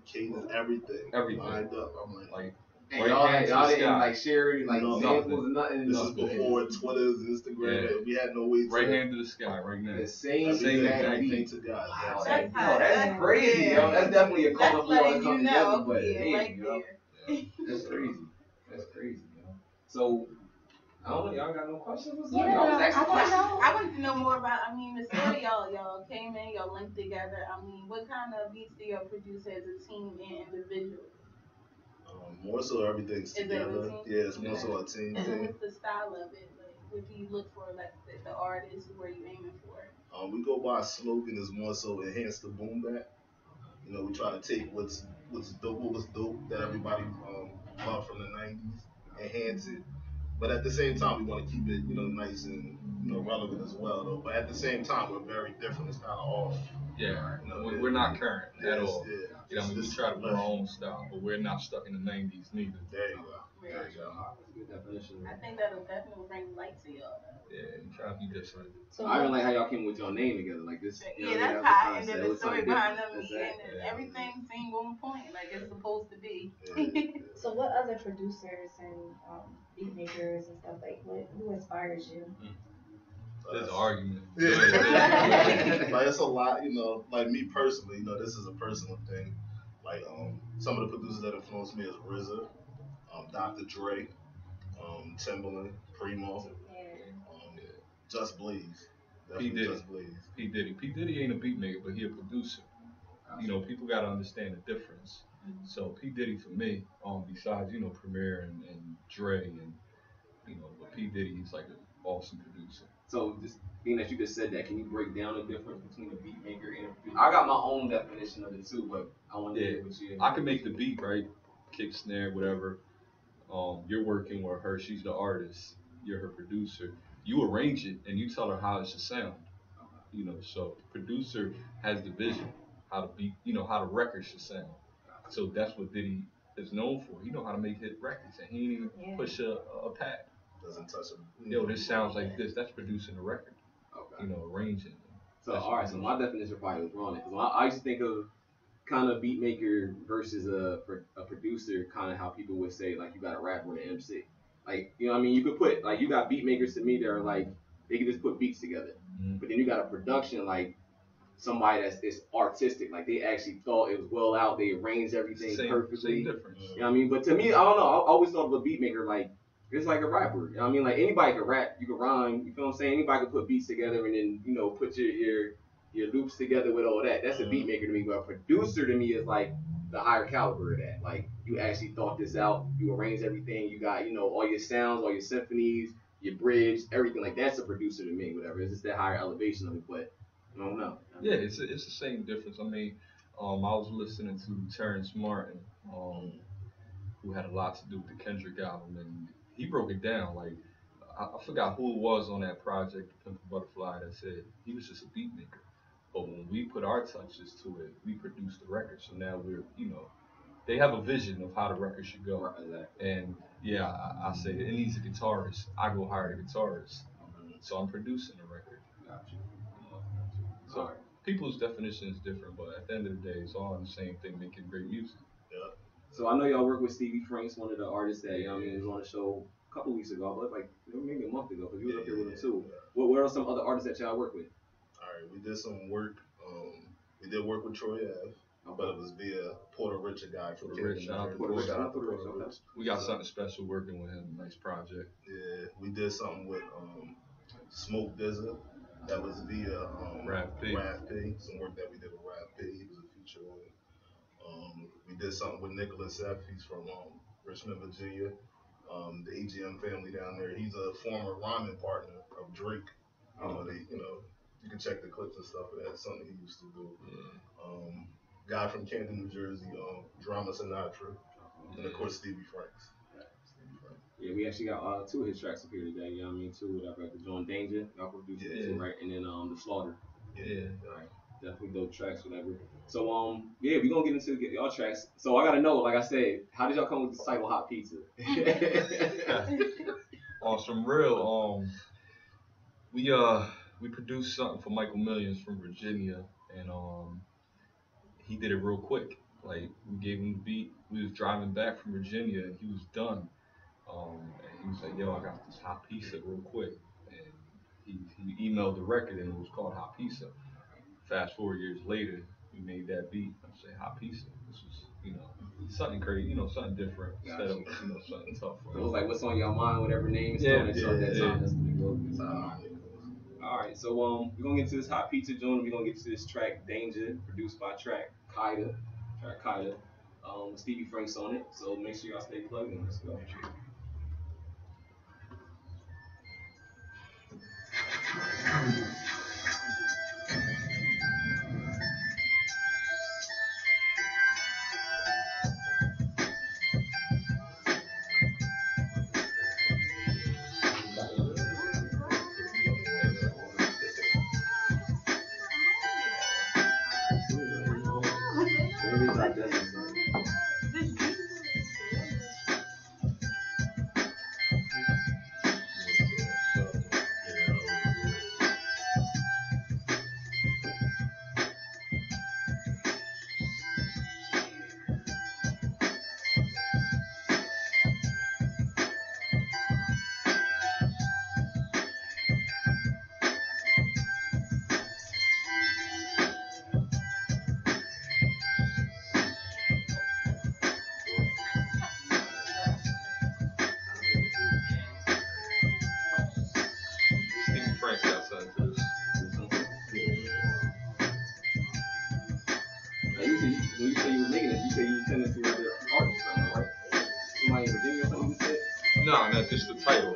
Cadence, everything. Lined up. I'm like and y'all didn't share any samples and nothing. This is before Twitters, Instagram. Yeah. We had no way to. Right hand to the sky, right now. The same exact beat to God. Wow, that's crazy, yo. That's definitely a color for y'all to come together. But that's crazy. That's crazy, yo. So, I don't know, y'all got no questions? I wanted to know more about, the story y'all came in, y'all linked together. What kind of beats do y'all produce as a team and individual? More so everything's together. Yeah, it's more so a team thing. What's the style of it? Like, what do you look for, like, the artist? Where you aiming for? We go by a slogan is more so enhance the boom bap. We try to take what was dope that everybody loved from the 90s, enhance it. But at the same time, we want to keep it, nice and, relevant as well, though. But at the same time, we're very different. It's kind of off. Yeah, we're not current at all. We try to put our own style, but we're not stuck in the 90s neither. There you There you go. That's a good definition. I think that'll definitely bring light to y'all. Yeah, you try to be different. So I even like how y'all came with your name together, like this. Yeah, that's how I ended the story behind them meeting. Everything seemed on point, like it's supposed to be. So what other producers and beat makers and stuff who inspires you? There's an argument. Yeah. Like it's a lot, like me personally, this is a personal thing. Like some of the producers that influenced me is RZA, Dr. Dre, Timbaland, Primo, Just Blaze. P. Diddy. Just Blaze. P. Diddy. P. Diddy ain't a beat maker, but he a producer. People gotta understand the difference. So P. Diddy for me, besides, Premier and Dre and, but P. Diddy, he's like an awesome producer. So just being that you just said that, can you break down the difference between a beat maker and a producer? I got my own definition of it too, but I want to hear what you. I can make the beat, right? Kick, snare, whatever. You're working with her. She's the artist. You're her producer. You arrange it and you tell her how it should sound. So the producer has the vision, how the beat, how the record should sound. So that's what Diddy is known for. He know how to make hit records, and he ain't even push a pad. Doesn't touch him. This sounds like this. That's producing a record. Okay. Arranging. So all right. So my definition probably was wrong because I used to think of kind of beat maker versus a producer, kind of how people would say like you got a rapper and an MC. Like you could put like you got beat makers to me that are like they can just put beats together, but then you got a production like somebody that's artistic, like they actually thought it was well out, they arranged everything perfectly. Same difference. But to me, I don't know. I always thought of a beat maker like it's like a rapper. Like anybody can rap, you can rhyme. You feel what I'm saying? Anybody can put beats together and then put your loops together with all that. That's a beat maker to me. But a producer to me is like the higher caliber of that. Like you actually thought this out. You arranged everything. You got all your sounds, all your symphonies, your bridge, everything. Like that's a producer to me. Whatever. It's just that higher elevation of it. But I don't know. Yeah, it's the same difference. I was listening to Terrence Martin, who had a lot to do with the Kendrick album, and he broke it down. Like I forgot who it was on that project, Pimp a Butterfly, that said he was just a beat maker. But when we put our touches to it, we produced the record. So now we're, they have a vision of how the record should go. Right, exactly. And yeah, I say it needs a guitarist. I go hire the guitarist. So I'm producing the record. Gotcha. So people's definition is different, but at the end of the day, it's all the same thing, making great music. Yeah. So I know y'all work with Stevie Franks, one of the artists that was on the show a couple weeks ago, but like maybe a month ago, because you were up here with him too. What are some other artists that y'all work with? All right, we did some work. We did work with Troy Ave, but it was via Puerto Rich, a guy from Puerto Rich. Puerto Rich. We got something special working with him. Nice project. Yeah, we did something with Smoke Dizza. That was via Rav P. Some work that we did with Rav P. He was a feature on it. We did something with Nicholas F. He's from Richmond, Virginia. The EGM family down there. He's a former rhyming partner of Drake. You can check the clips and stuff. That's something he used to do. Guy from Camden, New Jersey, Drama Sinatra, and of course Stevie Franks. Yeah, we actually got two of his tracks up here today. Two that I got the Joint Danger, y'all produced it too, right? And then the Slaughter. Yeah. Right. Definitely dope tracks, whatever. So we gonna get into y'all tracks. So I gotta know, like I said, how did y'all come with the title Hot Pizza? On some real, we produced something for Michael Millions from Virginia, and he did it real quick. Like we gave him the beat. We was driving back from Virginia, and he was done. And he was like, "Yo, I got this hot pizza real quick," and he emailed the record, and it was called Hot Pizza. Fast forward years later, we made that beat. I say Hot Pizza. This was, something crazy, something different instead of, something tough. So it was like, what's on your mind, whatever name is on that time. That's pretty dope. All right, so we're gonna get to this Hot Pizza joint. We're gonna get to this track Danger, produced by Track-Qaeda. Stevie Franks on it. So make sure y'all stay plugged in. Let's go. No, not just the title.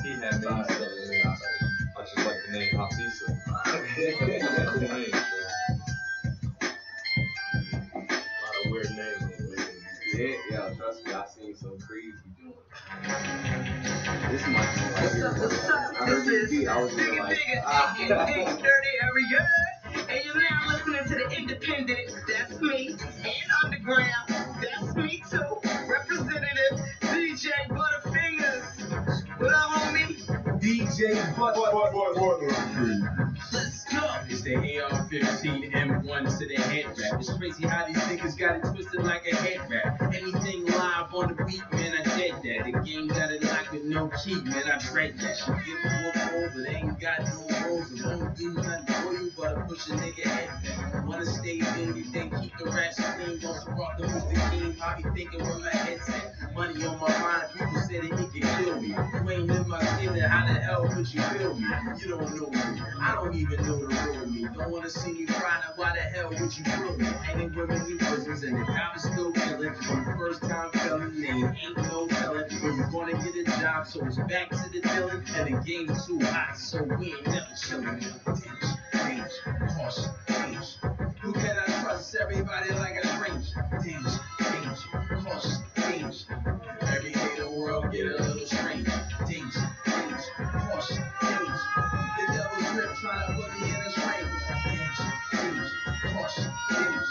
He had many stuff. I just like the name Hafisa. Cool name. A lot of weird names. Yeah, trust me, I've seen some crazy joints. This is my joint right here. I heard this beat, I was just like, dirty area. And you're now listening to the Independent, that's me. And Underground, that's me too. Representative DJ Butta-fingaz. What up, homie? DJ Let's go. It's the AR-15 M1 to the head wrap. It's crazy how these niggas got it twisted like a head wrap. Anything live on the beat, man, I did that. The game got it locked with no key, man, I read that. She give me more gold, but ain't got no rolls. It won't do nothing for you, but I push a nigga head back. Wanna stay in, you think keep the rats clean. Don't support the music team, I be thinking where my head's at. Money on my mind, people say that he can kill me. You ain't in my skin, then how the hell could you feel me? You don't know me, I don't even know the real me. Don't wanna see me cry, now why the hell would you kill me? Hanging women in prisons and the cops still killing. From the first time felon name, ain't no telling. When you gonna get a job, so it's back to the dealing. And the game's too hot, so we ain't never chilling. Danger, caution, danger. Who can I trust? Everybody like a stranger. Danger, caution, danger. Every day the world get a little stranger. Danger, caution, danger. The devil's grip trying to put me in a stranger. Danger, caution, danger.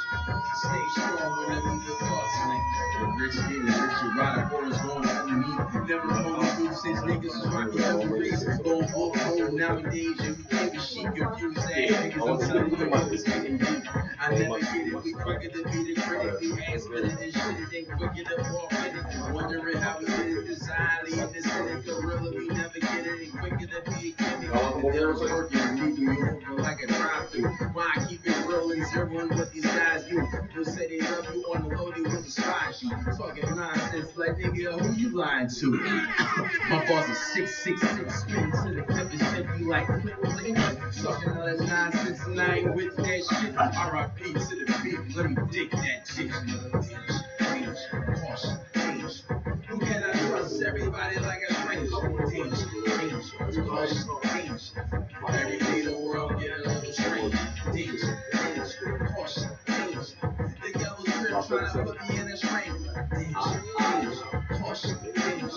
Stay strong when the evil thoughts link. The rich getting richer, riding forest going underneath. Never only good since niggas is rocking up the race. Going full cold nowadays, and we can't be shit confused. Ass niggas, I'm telling you, it's getting deep. I never get it, we quicker to be the critic. We ass better than shit, it ain't quicker to walk with it. Wondering how we did it, design, leave this in it. Gorilla, we never get it, and quicker to be a gimmick. The devil's working, leaving you over like a drive-thru. Why I keep it real and zeroing what these guys do. People say they love you on the low, they will despise you. Talking nonsense like, nigga, who you lying to? My boss is 666, spin to the clip and send you like click. Talking all that nonsense and I ain't with that shit. R.I.P. to the beat, let me dig that shit. Caution, danger. Who can I trust? Everybody like a stranger. Danger, caution, danger. Every day the world get a little strange. Danger, caution, danger. The devil's grip trying to put me in a stranger. Danger, caution, danger.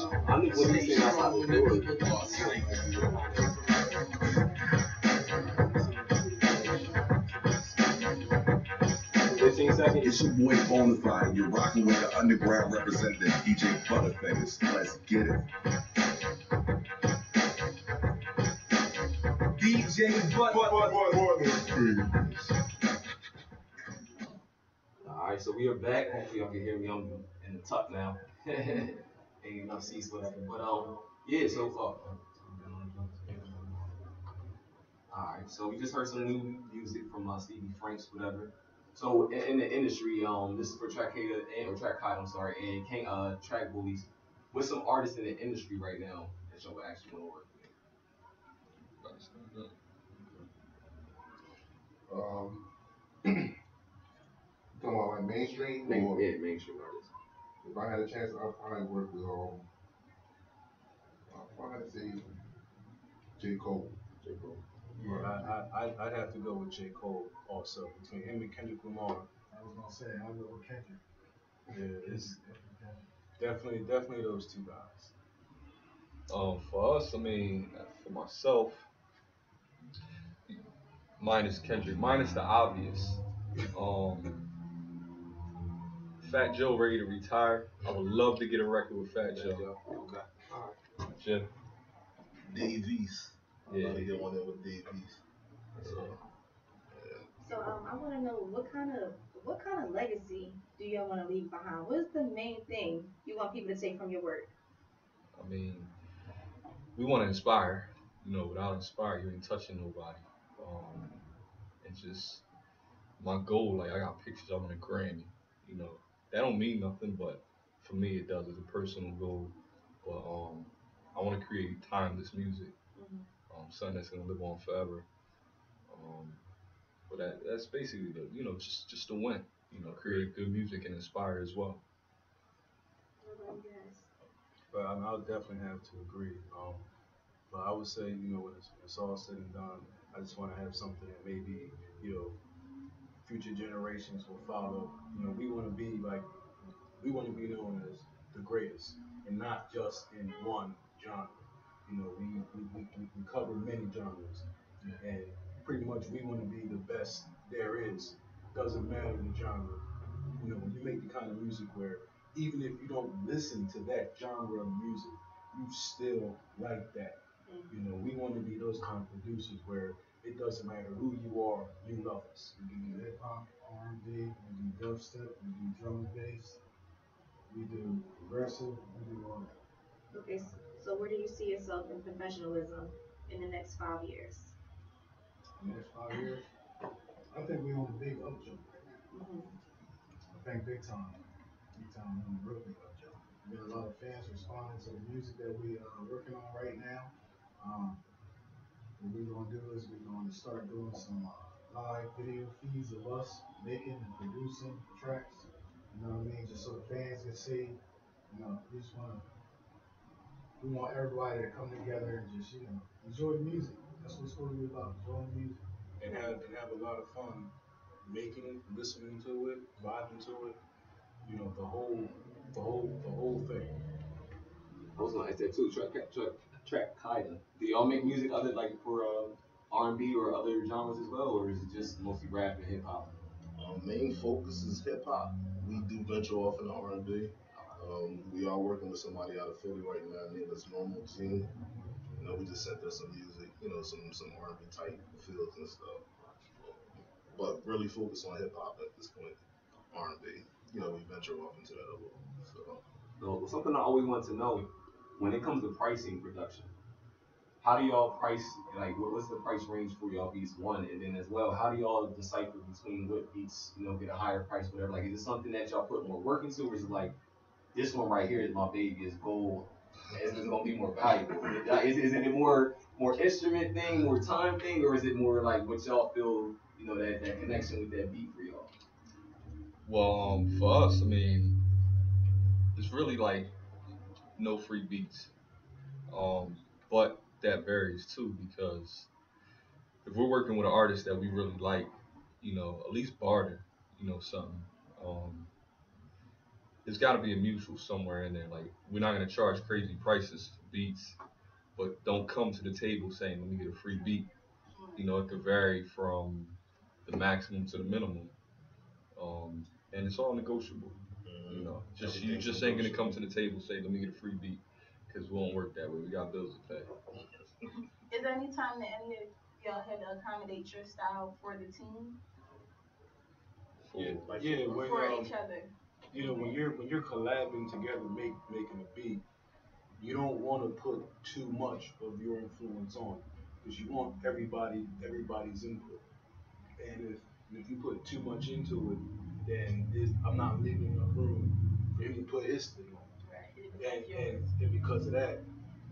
Stay strong when the evil thoughts sling. 15 seconds. It's your boy Bonafide. You're rocking with the underground representative, DJ Butta-fingaz. Let's get it. DJ Alright, so we are back. Hopefully y'all can hear me. I'm in the tuck now. Ain't enough seats, whatever. But yeah, so alright, so we just heard some new music from Stevie Franks, whatever. So in the industry, this is for Track-Qaeda and Track-Bullies. What's some artists in the industry right now that y'all actually want to work with? Talking about like mainstream? Yeah, mainstream artists. If I had a chance, I'd probably work with, I'd say J. Cole. Yeah, I'd have to go with J. Cole also. Between him and Kendrick Lamar. I was gonna say I'll go with Kendrick. Yeah, it's definitely those two guys. For us, I mean, for myself, mine is Kendrick. Mine is the obvious. Fat Joe ready to retire. I would love to get a record with Fat Joe. Okay. Alright. Jim. Davies. Yeah. I get one in with Davies. So I want to know what kind of legacy do y'all want to leave behind? What is the main thing you want people to take from your work? I mean, we want to inspire. You know, without inspire, you ain't touching nobody. And just my goal, like I got pictures of the Grammy. You know, that don't mean nothing, but for me it does. It's a personal goal. But I want to create timeless music. Something that's gonna live on forever. But that's basically the, you know, just to win. You know, create good music and inspire as well. but I'll definitely have to agree. But I would say, when it's all said and done, I just want to have something that maybe, future generations will follow. We want to be known as the greatest, and not just in one genre. We cover many genres, and pretty much we want to be the best there is. Doesn't matter the genre. When you make the kind of music where even if you don't listen to that genre of music, you still like that. We want to be those kind of producers where it doesn't matter who you are, you love us. We do hip hop, R&B, we do dubstep, we do drum and bass, we do progressive, we do all that. Okay, so where do you see yourself in professionalism in the next 5 years? Next 5 years, I think we're on a big up jump right now. I think big time on a real big up jump. There's a lot of fans responding to the music that we are working on right now. What we're gonna do is we're gonna start doing some live video feeds of us making and producing tracks. You know what I mean? Just so the fans can see. We want everybody to come together and just enjoy the music. That's what it's supposed to be about, enjoying the music. And have a lot of fun making it, listening to it, vibing to it. The whole thing. I was gonna ask that too. Track-Qaeda. Do y'all make music other for R&B or other genres as well, or is it just mostly rap and hip hop? Our main focus is hip hop. We do venture off in R&B. We are working with somebody out of Philly right now named Normal Team. We just sent them some music, some R&B type feels and stuff. But really focus on hip hop at this point. R&B. We venture off into that a little. So something I always want to know, when it comes to pricing production, how do y'all price, what's the price range for y'all beats, one, and then as well, how do y'all decipher between what beats, get a higher price, whatever? Is it something that y'all put more work into, or is it this one right here is my baby, is gold, it's gonna be more valuable? Is it a more instrument thing, more time thing, or is it more what y'all feel, that connection with that beat for y'all? Well, for us, it's really no free beats. But that varies too, because if we're working with an artist that we really like, at least barter, something. It's got to be a mutual somewhere in there. We're not gonna charge crazy prices for beats, but don't come to the table saying, "Let me get a free beat." It could vary from the maximum to the minimum, and it's all negotiable. You just ain't gonna come to the table say, "Let me get a free beat," because we won't work that way. We got bills to pay. Is there any time that any of y'all had to accommodate your style for the team? For each other. When you're collabing together, making a beat, you don't want to put too much of your influence on, because you want everybody's input. And if you put too much into it, then I'm not leaving enough room for him to put his thing on. And because of that,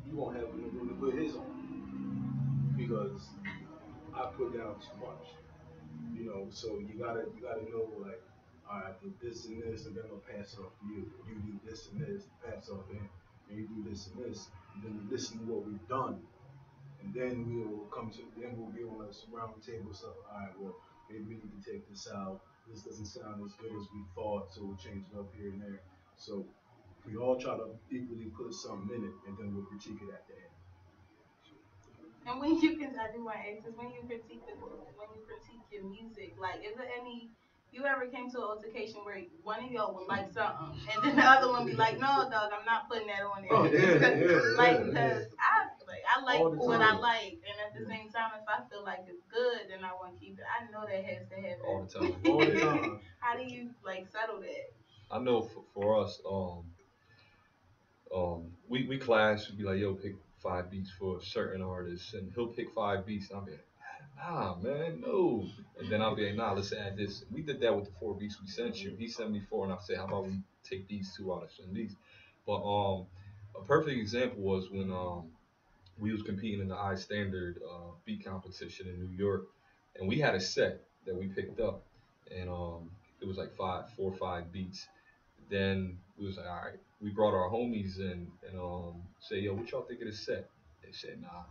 you won't have enough room to put his on, because I put down too much. So you gotta know, all right, I did this and this, and then I'll pass it off to you. You do this and this, pass it off to him. And you do this and this, and then listen to what we've done. And then we'll be on a round table stuff. All right, well, maybe we need to take this out. This doesn't sound as good as we thought, so we'll change it up here and there. So we all try to equally put something in it, and then we'll critique it at the end. And when you can, I do want to ask this, when you critique your music, is there any, you ever came to an altercation where one of y'all would like something, and then the other one be like, "No, dog, I'm not putting that on there." Oh, yeah. Because I like what I like, and at the same time, if I feel like it's good, then I want to keep it. I know that has to happen All the time. All the time. How do you settle that? I know for us, we clash. We be like, "Yo, pick 5 beats for certain artists," and he'll pick 5 beats, and I'll be like, "Nah, man, no." And then I'll be like, "Nah, let's add this." We did that with the 4 beats we sent you. He sent me 4, and I said, "How about we take these 2 out of some of these?" But a perfect example was when we was competing in the high standard beat competition in New York, and we had a set that we picked up, and it was 4 or 5 beats. Then we was like, all right. We brought our homies in and say, yo, what y'all think of this set? They said, nah,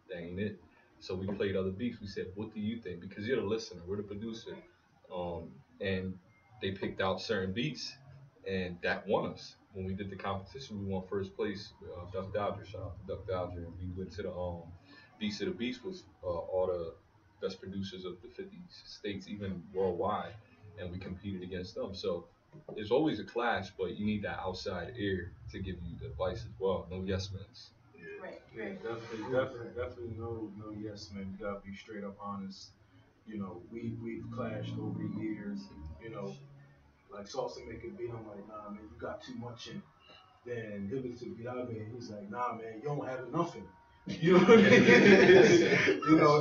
that ain't it. So we played other beats. We said, what do you think? Because you're the listener, we're the producer. And they picked out certain beats, and that won us. When we did the competition, we won first place. Duck Dodger, shout out to Duck Dodger. And we went to the Beats of the Beast with all the best producers of the 50 states, even worldwide, and we competed against them. So there's always a clash, but you need that outside ear to give you advice as well. No yes men's. Yeah, definitely no yes man. You gotta be straight up honest. You know, we've clashed over the years. You know, like Sauce make a beat, I'm like, nah man, you got too much in it. Then he'll get to the beat out man, he's like, nah man, you don't have enough in it. You know what I mean? You know,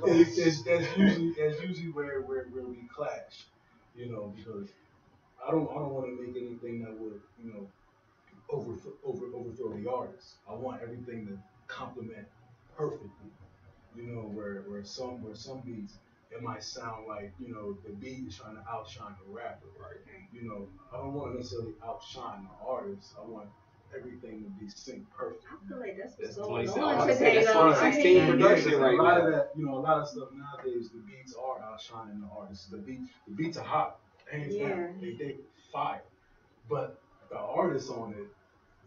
that's usually where we clash. You know, because I don't want to make anything that would, you know, overthrow the artist. I want everything to complement perfectly. You know, where some beats it might sound like, you know, the beat is trying to outshine the rapper, right? You know, I don't want to necessarily outshine the artist. I want everything to be synced perfect. I feel like that's what's going on today. That's 2016 production right now. A lot of there. that, you know, a lot of stuff nowadays, the beats are outshining the artists. The beats are hot, hands down. They fire, but the artists on it,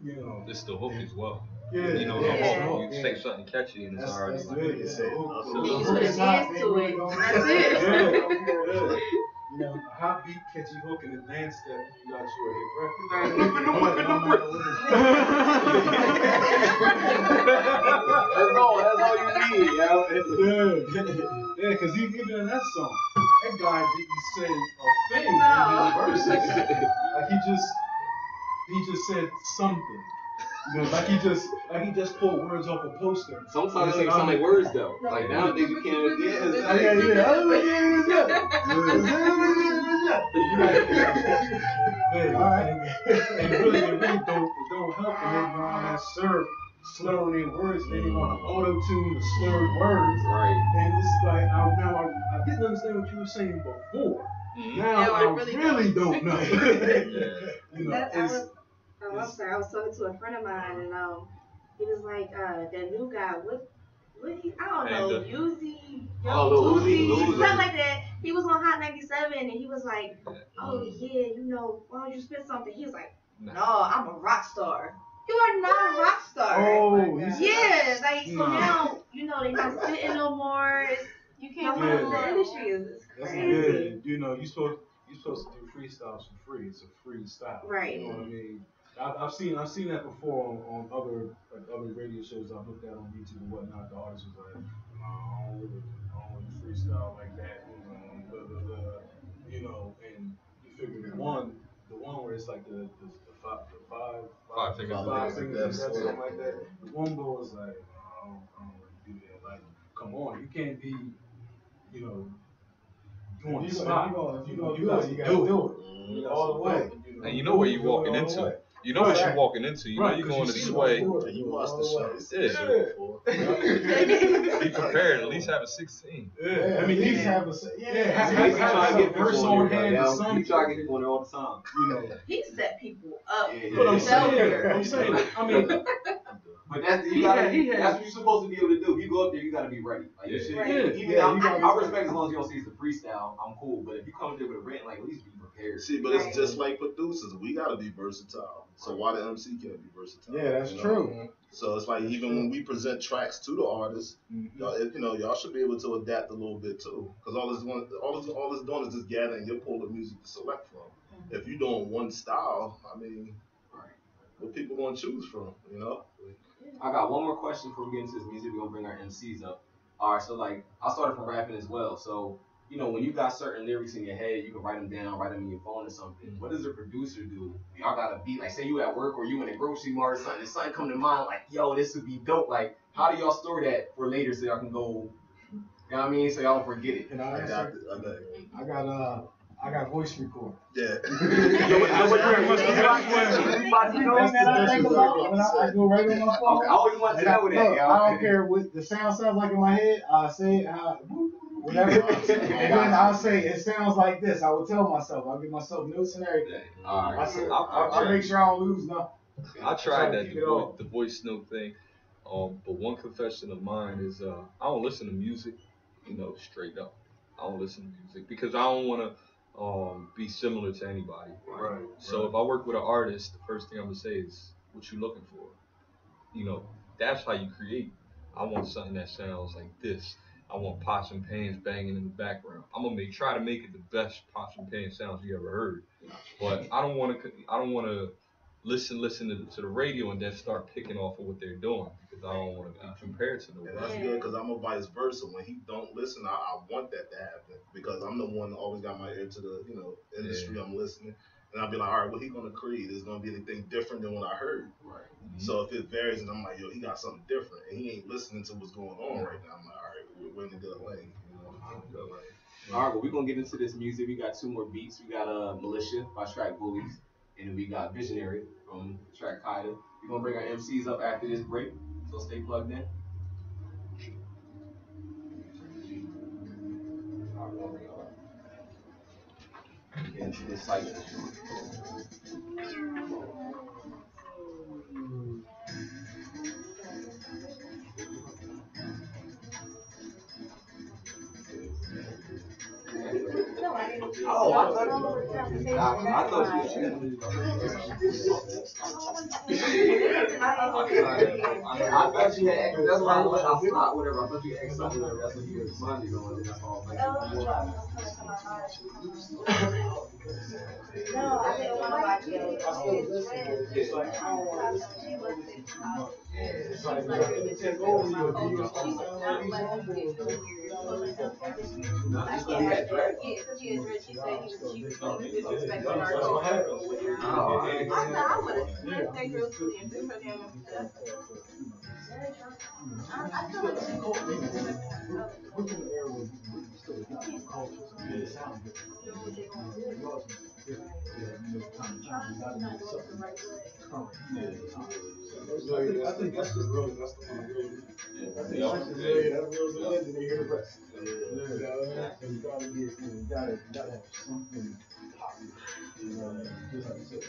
you know, it's the hook as well. Yeah, you know, the hook. You say something catchy and it's already like, you put a dance to it. That's it. You know, a hot beat, catchy hook, and a dance step, you got your hit record. That's all you need, yo. Yeah, because even in that song, that guy didn't say a thing in his verses. Like he just said something. You know, like he just pulled words off a poster. Sometimes it sound like words though. Like nowadays you can't. And really don't help them. They want that syrup slurring their words. They didn't want to auto-tune the slurred words. Right. And it's like I didn't understand what you were saying before. Now I really don't know. You know, I'm sorry, I was talking to a friend of mine and he was like, that new guy, what he, I don't know, Uzi, something like that. He was on Hot 97 and he was like, oh yeah, you know, why don't you spit something? He was like, no, I'm a rock star. You are not a rock star. Oh, yeah, like so now, you know, they're not spitting no more. You can't follow the industry is crazy. You know, you're supposed to do freestyles for free. It's a freestyle. Right. You know what I mean? I've seen that before on other radio shows I've looked at on YouTube and whatnot. The artist was like, no, I don't really freestyle like that. You know, and you figure the one where it's like the five fingers, something like that. The one boy was like, I don't really do that. Like, come on, you can't be, you know, you on the spot. You gotta do it all the way. And you know where you're walking into. You know what you're walking into. You know you're going to sway. You watched the show. Be prepared. At least have a 16. Yeah, I mean, at least have a have a verse on hand or something. You try to get people on there all the time. You know, he set people up. But I'm saying, I mean, but that's what you're supposed to be able to do. If you go up there, you got to be ready. Like you should. I respect as long as you don't see it's a freestyle. I'm cool. But if you come up there with a rant, like at least be prepared. See, but it's just like producers. We got to be versatile. So why the MC can't be versatile? Yeah, that's true. So it's like even when we present tracks to the artists, y'all should be able to adapt a little bit too. Because all it's doing is just gathering your pool of music to select from. If you're doing one style, I mean, what people gonna choose from? You know. I got one more question before we get into this music. We're gonna bring our MCs up. All right, so like I started from rapping as well. So you know when you got certain lyrics in your head, you can write them down, write them in your phone or something. What does the producer do? Y'all got a beat, like say you at work or you in a grocery mart or something, and something come to mind like, yo, this would be dope. Like, how do y'all store that for later so y'all can go? You know what I mean? So y'all don't forget it. I got voice record. Yeah. I go right on my phone. I always want to know that. I don't care what the sound sounds like in my head. I say it. Whatever. And then I'll say, it sounds like this. I will tell myself. I'll give myself notes and everything. All right. I'll make sure I don't lose nothing. I tried that, the voice note thing. But one confession of mine is I don't listen to music, straight up. I don't listen to music because I don't want to be similar to anybody. Right. So if I work with an artist, the first thing I'm going to say is, what you looking for? That's how you create. I want something that sounds like this. I want pots and pans banging in the background. I'm gonna try to make it the best pots and pan sounds you ever heard. But I don't want to listen to the radio and then start picking off of what they're doing because I don't want to be compared to them. And that's good because I'm a vice versa. When he don't listen, I want that to happen because I'm the one that always got my ear to the industry. I'm listening. And I'll be like, all right, what he gonna create? Is gonna be anything different than what I heard? Right. So if it varies, and I'm like, yo, he got something different, and he ain't listening to what's going on right now. I'm like, all right, we're in a good lane. All right, well, we're gonna get into this music. We got 2 more beats. We got Militia by Track-Bullies, and then we got Visionary from Track-Qaeda. We're gonna bring our MCs up after this break, so stay plugged in. Get into this cycle. Oh, I thought you had that's why I thought whatever. I thought you had something whatever. That's what you was Monday on. That's all. No, I didn't want to watch it. It's like, I don't want to listen to it's like, they take over you. Do you start sounding like these homeboys? I think that's the real, that's the one. That's the legend. They hear the rest. You gotta have something popular. Just like you said,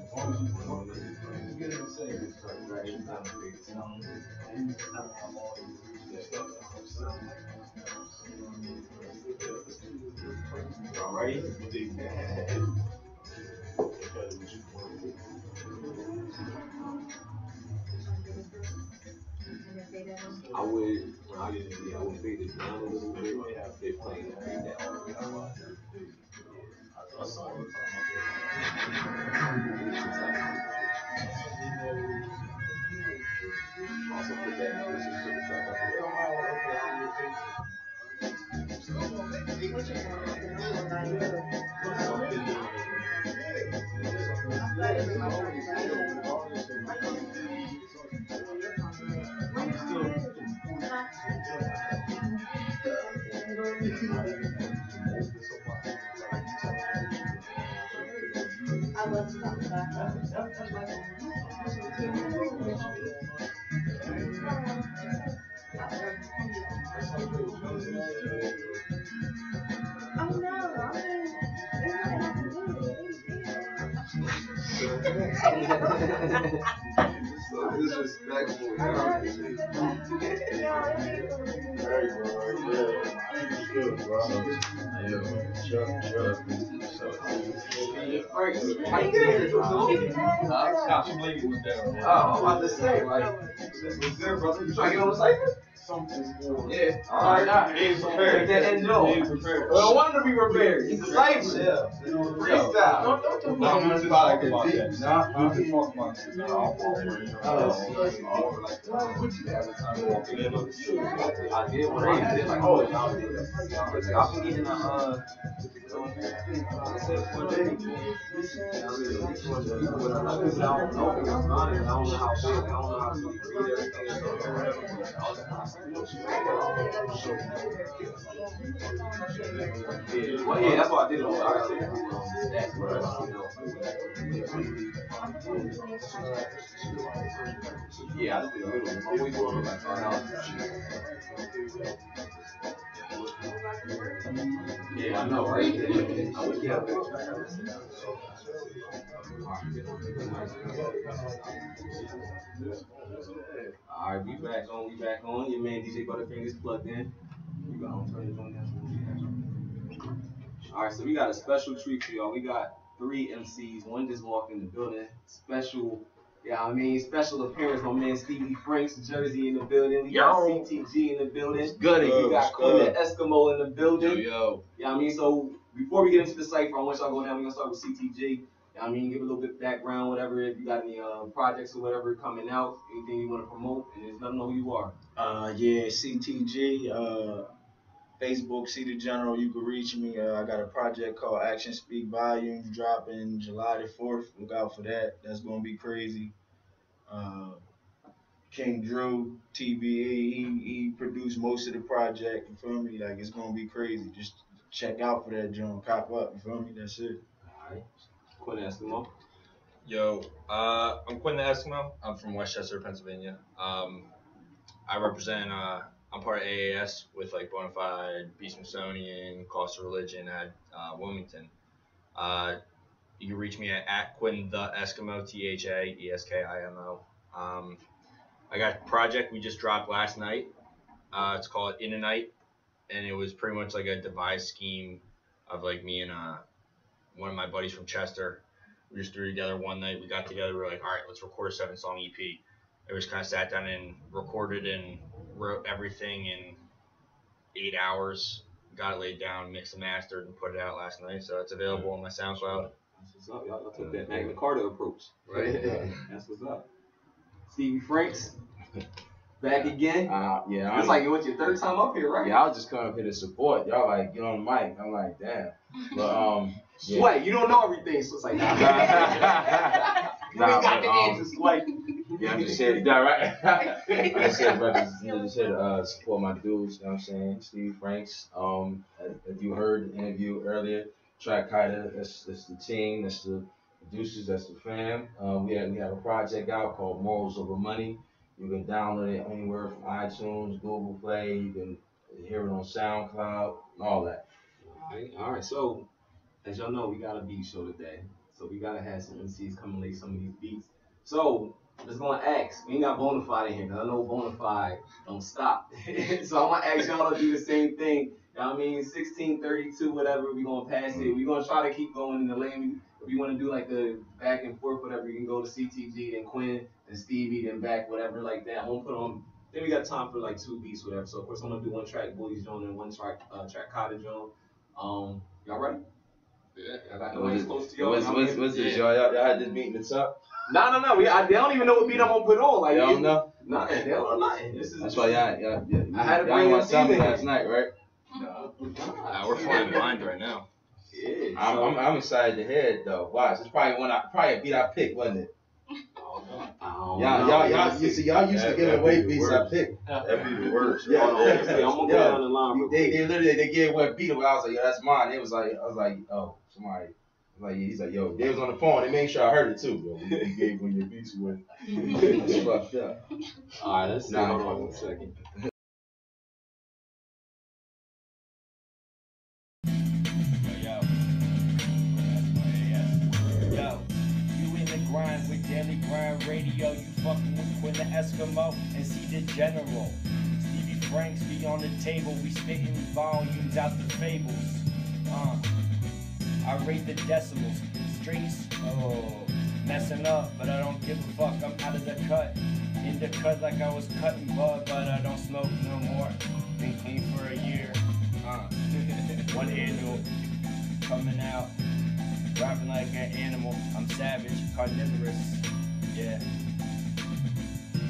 as long as you get it and say it, it's like right in time to figure it out. And you can have all these stuff. Y'all ready? I would fade this down a little bit. They playing that beat that I saw it. Also put that music to the track up. I love to talk about oh no, So disrespectful. Frank, how you get here? I'm about to say, like, what's good, brother? You trying to get on the cycle? Yeah. All right, now. He's prepared. No. I don't want him to be prepared. He's a cycle. Freestyle. Don't about that. Nah, I'm just talking about it. I did what I did. Like, oh, y'all did that. I've been getting well, yeah, that's what I did. Yeah, I just did a little. Yeah, I know, right? Alright, we back on. Your man DJ Butta-Fingaz plugged in. You got on turn it on down. Alright, so we got a special treat for y'all. We got 3 MCs. One just walked in the building. Special appearance. My man Stevie Franks, Jersey in the building. We got CTG in the building. Good. We got Quin the Eskimo in the building. Yo. Yeah, I mean, so before we get into the cypher, I want y'all to go down. We're gonna start with CTG. I mean, give a little bit of background, whatever. If you got any projects or whatever coming out, anything you want to promote, and just let them know who you are. Yeah, CTG, Facebook, C the General. You can reach me. I got a project called Action Speak Volumes dropping July the 4th. Look out for that. That's gonna be crazy. King Drew, TBE, he produced most of the project. You feel me? Like it's gonna be crazy. Just check out for that joint. Cop up. You feel me? That's it. All right. Quin the Eskimo. Yo, I'm Quin the Eskimo. I'm from Westchester, Pennsylvania. I represent, I'm part of AAS with like Bonafide, Be Smithsonian, Cost of Religion at Wilmington. You can reach me at Quin the Eskimo, THAESKIMO. I got a project we just dropped last night. It's called In a Night, and it was pretty much like a devised scheme of like me and one of my buddies from Chester. We just threw together one night. We got together. We were like, all right, let's record a 7-song EP. We just kind of sat down and recorded and wrote everything in 8 hours. Got it laid down, mixed and mastered, and put it out last night. So it's available on my SoundCloud. That's what's up, y'all. Took that Magna Carta approach, right? That's what's up. Stevie Franks, back again. Yeah. It's like what's your 3rd time up here, right? Yeah, I was just coming up here to support. Y'all like get on the mic. I'm like, damn. But yeah. Wait, you don't know everything, so it's like nah. You got the answers, like. Yeah, I'm just here to die, right? I'm just here, to support my dudes, you know what I'm saying? Stevie Franks. If you heard the interview earlier, Track-Qaeda, that's the team, that's the producers, that's the fam. We have a project out called Morals Over Money. You can download it anywhere from iTunes, Google Play. You can hear it on SoundCloud, and all that. All right. So, as y'all know, we got a beat show today. So we gotta have some MCs come and lay some of these beats. So I'm just gonna ask. We ain't got Bonafide in here, because I know Bonafide don't stop. So I'm gonna ask y'all to do the same thing. You know what I mean? 1632, whatever. We gonna pass it. We gonna try to keep going in the lane. If you want to do like the back and forth, whatever, you can go to CTG, then Quin, then Stevie, then back, whatever, like that. I'm gonna put on. Then we got time for like 2 beats, whatever. So of course I'm gonna do one Track-Bullies joint and one Track-Qaeda joint. Y'all ready? Yeah. I got no hands close to y'all. What's this, y'all? Y'all had this beat in the top? No. They don't even know what beat I'm gonna put on. Like, y'all don't know? Nothing. They don't know nothing. That's why y'all I had to bring my MCs son in last here. night, right? Nah, we're flying blind right now. Yeah. I'm excited to hear it though. Watch, it's probably a beat I picked, wasn't it? Y'all used to give away beats I picked. That'd be the worst. Yeah. I'm gonna go down the line. They literally gave away a beat. I was like, yo, that's mine. I was like, oh, somebody. Like he's like, yo, they was on the phone. They made sure I heard it too, bro. He gave one of your beats away. It's fucked up. All right, let's see. Hold on 1 second. Grind with Daily Grind Radio, you fucking with Quin the Eskimo and see the General. Stevie Franks be on the table, we spitting volumes out the fables. I rate the decimals, streets, messing up, but I don't give a fuck, I'm out of the cut. In the cut like I was cutting bud, but I don't smoke no more. Been clean for a year, one annual, coming out. Rapping like an animal, I'm savage, carnivorous, yeah.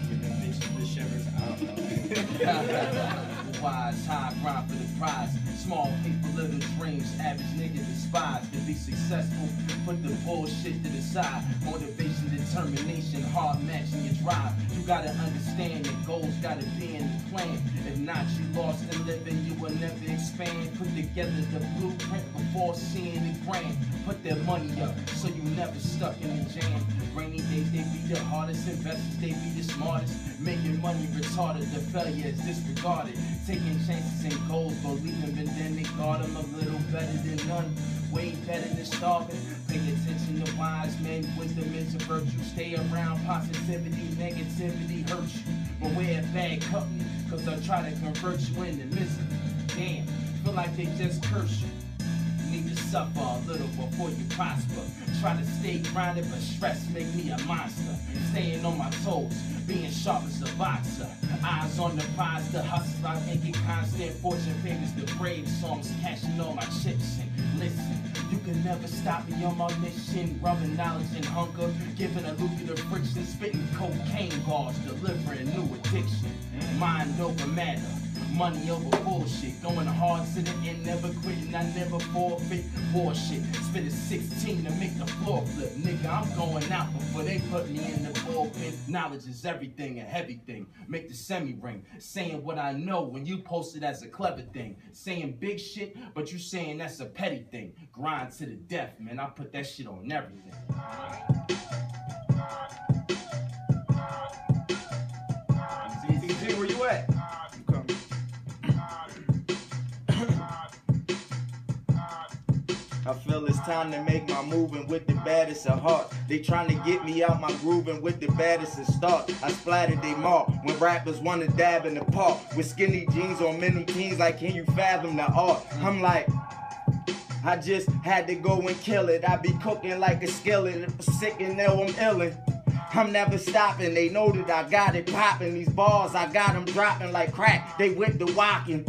Giving bitches the shivers, I don't know. Wise, high grind for the prize. Small people, little dreams, average nigga despise. To be successful, put the bullshit to the side. Motivation, determination, hard matching your drive. You gotta understand that goals gotta be in the plan. If not, you lost in living, you will never expand. Put together the blueprint before seeing it grand. Put their money up so you never stuck in the jam. Rainy days, they be the hardest. Investors, they be the smartest. Making money retarded, the failure is disregarded. Taking chances and goals, believing, but then they guard them a little better than none. Way better than starving. Pay attention to wise men, wisdom is a virtue. Stay around positivity, negativity hurts you. Beware of bad company, cause they'll try to convert you into misery. Damn, feel like they just curse you. Need to suffer a little before you prosper. Try to stay grounded, but stress make me a monster. Staying on my toes, being sharp as a boxer. Eyes on the prize, the hustle, I make it constant. Fortune favors the brave, songs cashing all my chips. And listen, you can never stop me on my mission. Rubbing knowledge and hunger, giving a lucrative friction. Spitting cocaine bars, delivering new addiction. Mind over matter. Money over bullshit, going hard to the end, never quitting, I never forfeit. Bullshit, spit a 16 to make the floor flip. Nigga, I'm going out before they put me in the bullpen. Knowledge is everything, a heavy thing. Make the semi-ring, saying what I know when you post it as a clever thing. Saying big shit, but you saying that's a petty thing. Grind to the death, man, I put that shit on everything. TG, where you at? I feel it's time to make my moving with the baddest of heart. They trying to get me out my grooving with the baddest of start. I splattered they mark when rappers wanna dab in the park. With skinny jeans on many teens, like can you fathom the art? I'm like, I just had to go and kill it. I be cooking like a skillet. If I'm sick and ill, I'm illin'. I'm never stopping, they know that I got it popping. These bars, I got them dropping like crack, they with the walking.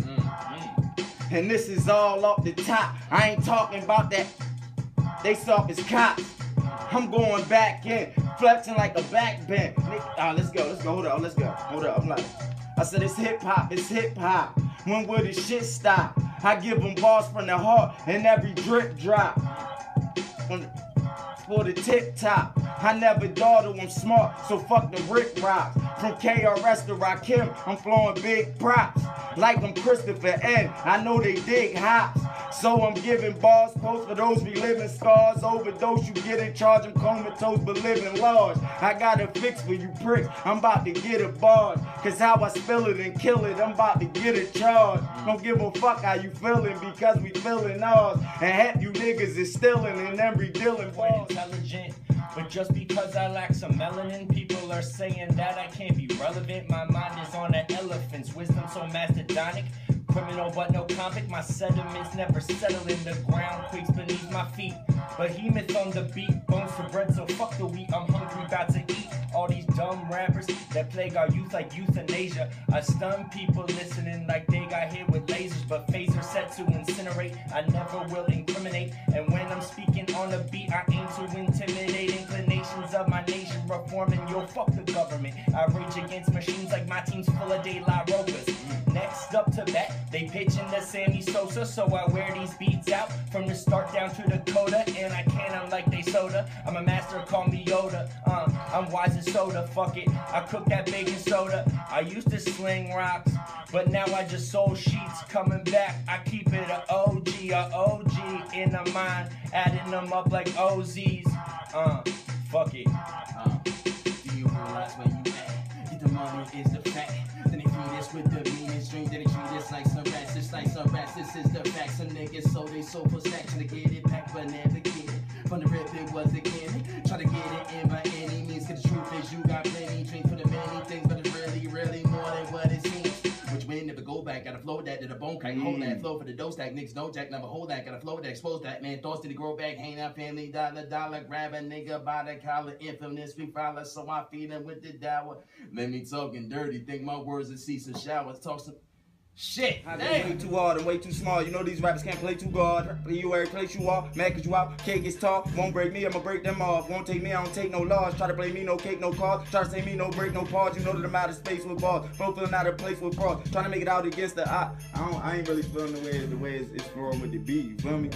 And this is all up the top. I ain't talking about that. They soft as cops. I'm going back in, flexing like a back bend. Let's go, hold up. I'm like, I said it's hip hop. When will this shit stop? I give them bars from the heart and every drip drop. For the tip top, I never dawdle, I'm smart, so fuck the Rick Rocks. From KRS to Rakim, I'm flowing big props. Like I'm Christopher N, I know they dig hops. So I'm giving bars, posts for those reliving scars. Overdose, you get in charge, I'm comatose, but living large. I got a fix for you pricks, I'm about to get a barge. Cause how I spill it and kill it, I'm about to get a charge. Don't give a fuck how you feeling, because we feeling ours. And half you niggas is stealing and then redealing bars. Intelligent, but just because I lack some melanin, people are saying that I can't be relevant. My mind is on an elephant's wisdom so mastodonic. Criminal but no convict, my sediments never settle in the ground, quakes beneath my feet. Behemoth on the beat, bones for bread, so fuck the wheat, I'm hungry, about to eat. All these dumb rappers that plague our youth like euthanasia. I stun people listening like they got hit with lasers, but phasers set to incinerate, I never will incriminate. And when I'm speaking on the beat, I aim to intimidate inclinations of my nation, reforming, yo, fuck the government. I rage against machines like my team's full of De La Rokas. Next up to bat, they pitching the Sammy Sosa, so I wear these beats out from the start down to the coda, and I can them like they soda. I'm a master, call me Yoda. I'm wise as soda, fuck it. I cook that baking soda. I used to sling rocks, but now I just sold sheets. Coming back, I keep it a OG in the mind, adding them up like OZs. Fuck it. Do you realize where you at? Get the money is the fact. Then they feed us with the meanest dreams. Then they treat us like some rats. It's like some rats. This is the fact. Some niggas sold they soul for stacks to get it back, but never get it. From the rip it was again. Try to get it in by any means. Cause the truth is you got plenty dreams for the many things, but it's really more than what it seems. Which way never go back. Gotta flow that to the bone crack. Hold that flow for the dough stack. Niggas no jack, never hold that. Gotta flow that, expose that. Man, thoughts to the grow back. Hang out family, dollar. Grab a nigga by the collar. Infamous, we follow, so I feed him with the dower. Let me talking dirty. Think my words and see some showers. Talk some shit. Way too hard and way too small. You know these rappers can't play too guard. Play you every place you are. Mad cause you out. Cake is tall. Won't break me, I'ma break them off. Won't take me, I don't take no loss. Try to play me, no cake, no cards. Try to say me, no break, no pause. You know that I'm out of space with balls. Flow feeling out of place with frauds. Trying to make it out against the I ain't really feeling the way it's flowing with the beat. You feel me?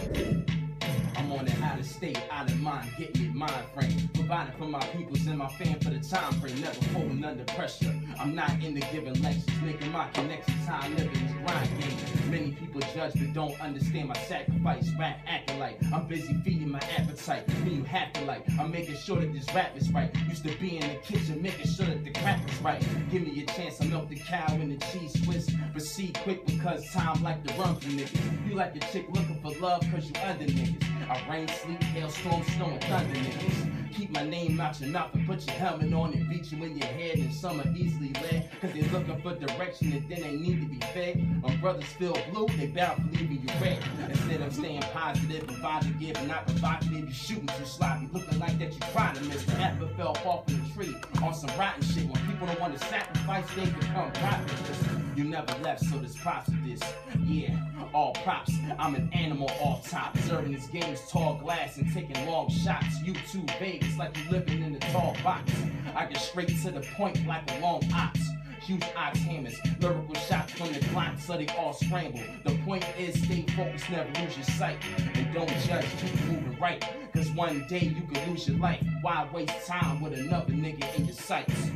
I'm on it out of state, out of mind, getting it mind frame. Providing for my peoples and my fam for the time frame. Never folding under pressure. I'm not into giving lectures, nigga. My connections, how I live in this grind game. Many people judge but don't understand my sacrifice. Rap acting like I'm busy feeding my appetite. When you have to like, I'm making sure that this rap is right. Used to be in the kitchen making sure that the crap is right. Give me a chance, I milk the cow in the cheese twist. Proceed quick because time like to run from niggas. You like a chick looking for love cause you under niggas. I rain, sleet, hailstorm, snow, and thunder niggas. Keep my name out your mouth and put your helmet on and beat you in your head, and some are easily led. Cause they looking for direction and then they need to be fed. When brothers feel blue, they bound for leaving you red. Instead of staying positive and positive and not provocative, you shooting too sloppy, looking like that you trying to miss. The apple fell off in the tree on some rotten shit. When people don't want to sacrifice, they become prophets. You never left, so there's props for this. Yeah, all props. I'm an animal off top. Serving these games tall glass and taking long shots. You too vague, it's like you living in a tall box. I get straight to the point like a long ox. Huge ox hammers, lyrical shots from the clock, so they all scramble. The point is stay focused, never lose your sight. And don't judge, keep moving right. Cause one day you could lose your life. Why waste time with another nigga in your sights?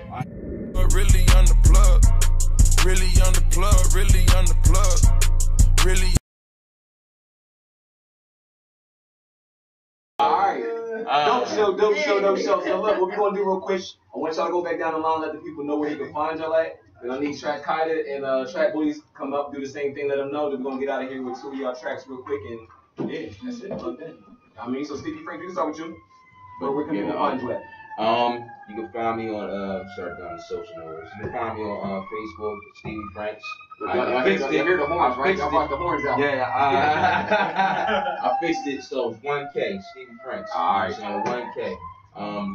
But really on the plug, really on the plug, really on the plug, really. Alright. Dope show. So look, what we gonna do real quick, I want y'all to go back down the line, let the people know where they can find y'all at. Then I need Track-Qaeda and Track-Bullies come up, do the same thing, let them know. Then we're gonna get out of here with two of y'all tracks real quick, and yeah, that's it. I mean, so Stevie Franks, we can start with you. Where can people find you at? You can find me on start down the social networks. You can find me on Facebook, Stevie Franks. I hear the horns, right? Y'all brought the horns out. Yeah, I fixed it, so it's 1K, Stevie Franks. Alright. So 1K.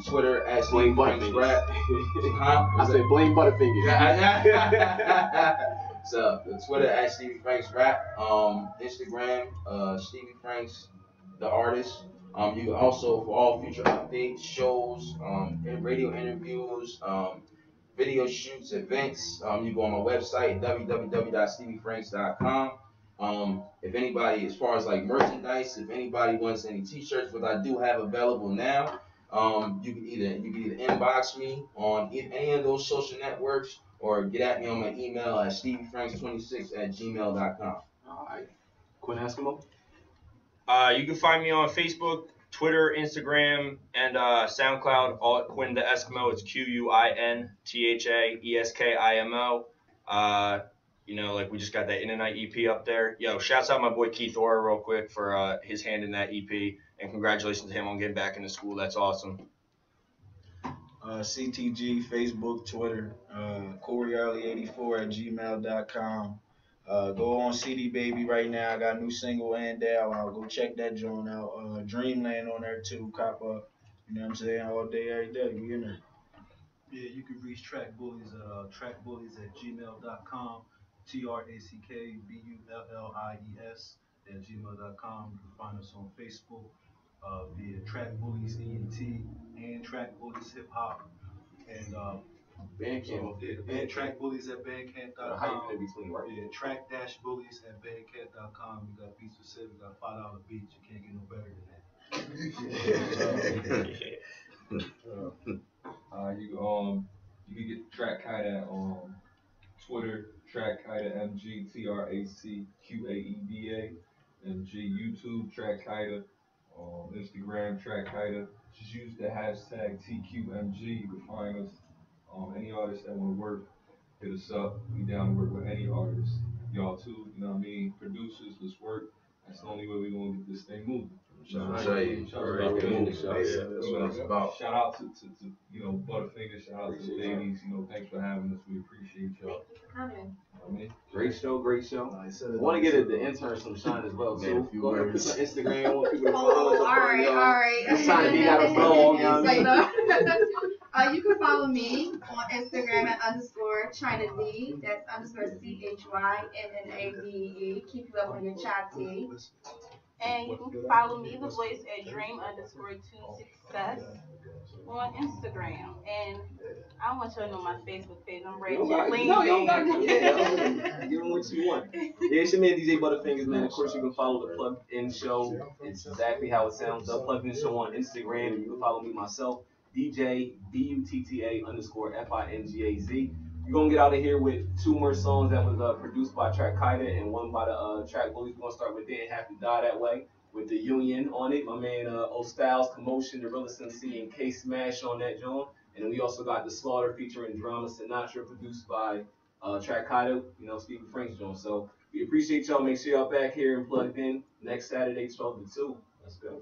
Twitter at Stevie Franks Rap. I said blame butta-fingaz. So Twitter at Stevie Franks Rap. Instagram, Stevie Franks, the artist. You can also, for all future updates, shows, radio interviews, video shoots, events, you go on my website, www.steviefranks.com. If anybody, as far as like merchandise, if anybody wants any t-shirts, what I do have available now, you can either inbox me on any of those social networks or get at me on my email at steviefranks26@gmail.com. All right. Quin Eskimo? You can find me on Facebook, Twitter, Instagram, and SoundCloud, all at Quin the Eskimo. It's QuinThaEskimo. You know, like we just got that In the Night EP up there. Yo, shouts out my boy Keith Orr real quick for his hand in that EP, and congratulations to him on getting back into school. That's awesome. CTG, Facebook, Twitter, CoreyEarly84@gmail.com. Go on CD Baby right now. I got a new single and out. Go check that joint out. Dreamland on there too. Cop up. You know what I'm saying? All day, every day. We in there. Yeah, you can reach Track-Bullies at trackbullies@gmail.com. TrackBullies@gmail.com. You can find us on Facebook via Track-Bullies ENT and Track-Bullies Hip Hop. And Bandcamp. And Track-Bullies at bandcamp.com. How you in between, right? Yeah, Track-Bullies at bandcamp.com. We got beats for sale. We got $5 beats. You can't get no better than that. You can get Track-Qaeda on Twitter, Track-Qaeda MG, TRACQAEDA MG, YouTube, Track-Qaeda, Instagram, Track-Qaeda. Just use the hashtag TQMG. You can find us. Any artist that want to work, hit us up. We down to work with any artist. Y'all too, you know what I mean? Producers, let's work. That's the only way we're going to get this thing moving. Shout out to you know, butta-fingaz, shout out to the ladies, you know, thanks for having us. We appreciate y'all. Great show. I want to get the intern some shine as well, too. Go ahead and put some Instagram, want people to follow us. All right. It's trying to be out of flow. You can follow me on Instagram at _ChinaD. That's _CHYNNADE. Keep you up on your chat tea. And you can follow me, The Voice, at Dream_2Success. on Instagram, and I don't want you to know my Facebook page. I'm You Ray don't got, Lane. no, you don't got to. Yeah, give them what you want. Yeah, it's your man DJ Butta-Fingaz, man. Of course, you can follow the Plugged In Show. It's exactly how it sounds. The Plugged In Show on Instagram, and you can follow me myself, DJ BUTTA_FINGAZ. You're gonna get out of here with 2 more songs that was produced by Track-Qaeda and one by the Track-Bullies. We're gonna start with Didn't Have to Die That Way with the Union on it. My man O Styles, Commotion, the Realest MC, and K Smash on that joint. And then we also got The Slaughter featuring Drama Sinatra, produced by Track-Qaeda, you know, Stevie Franks joint. So we appreciate y'all. Make sure y'all back here and plugged in next Saturday, 12 to 2. Let's go.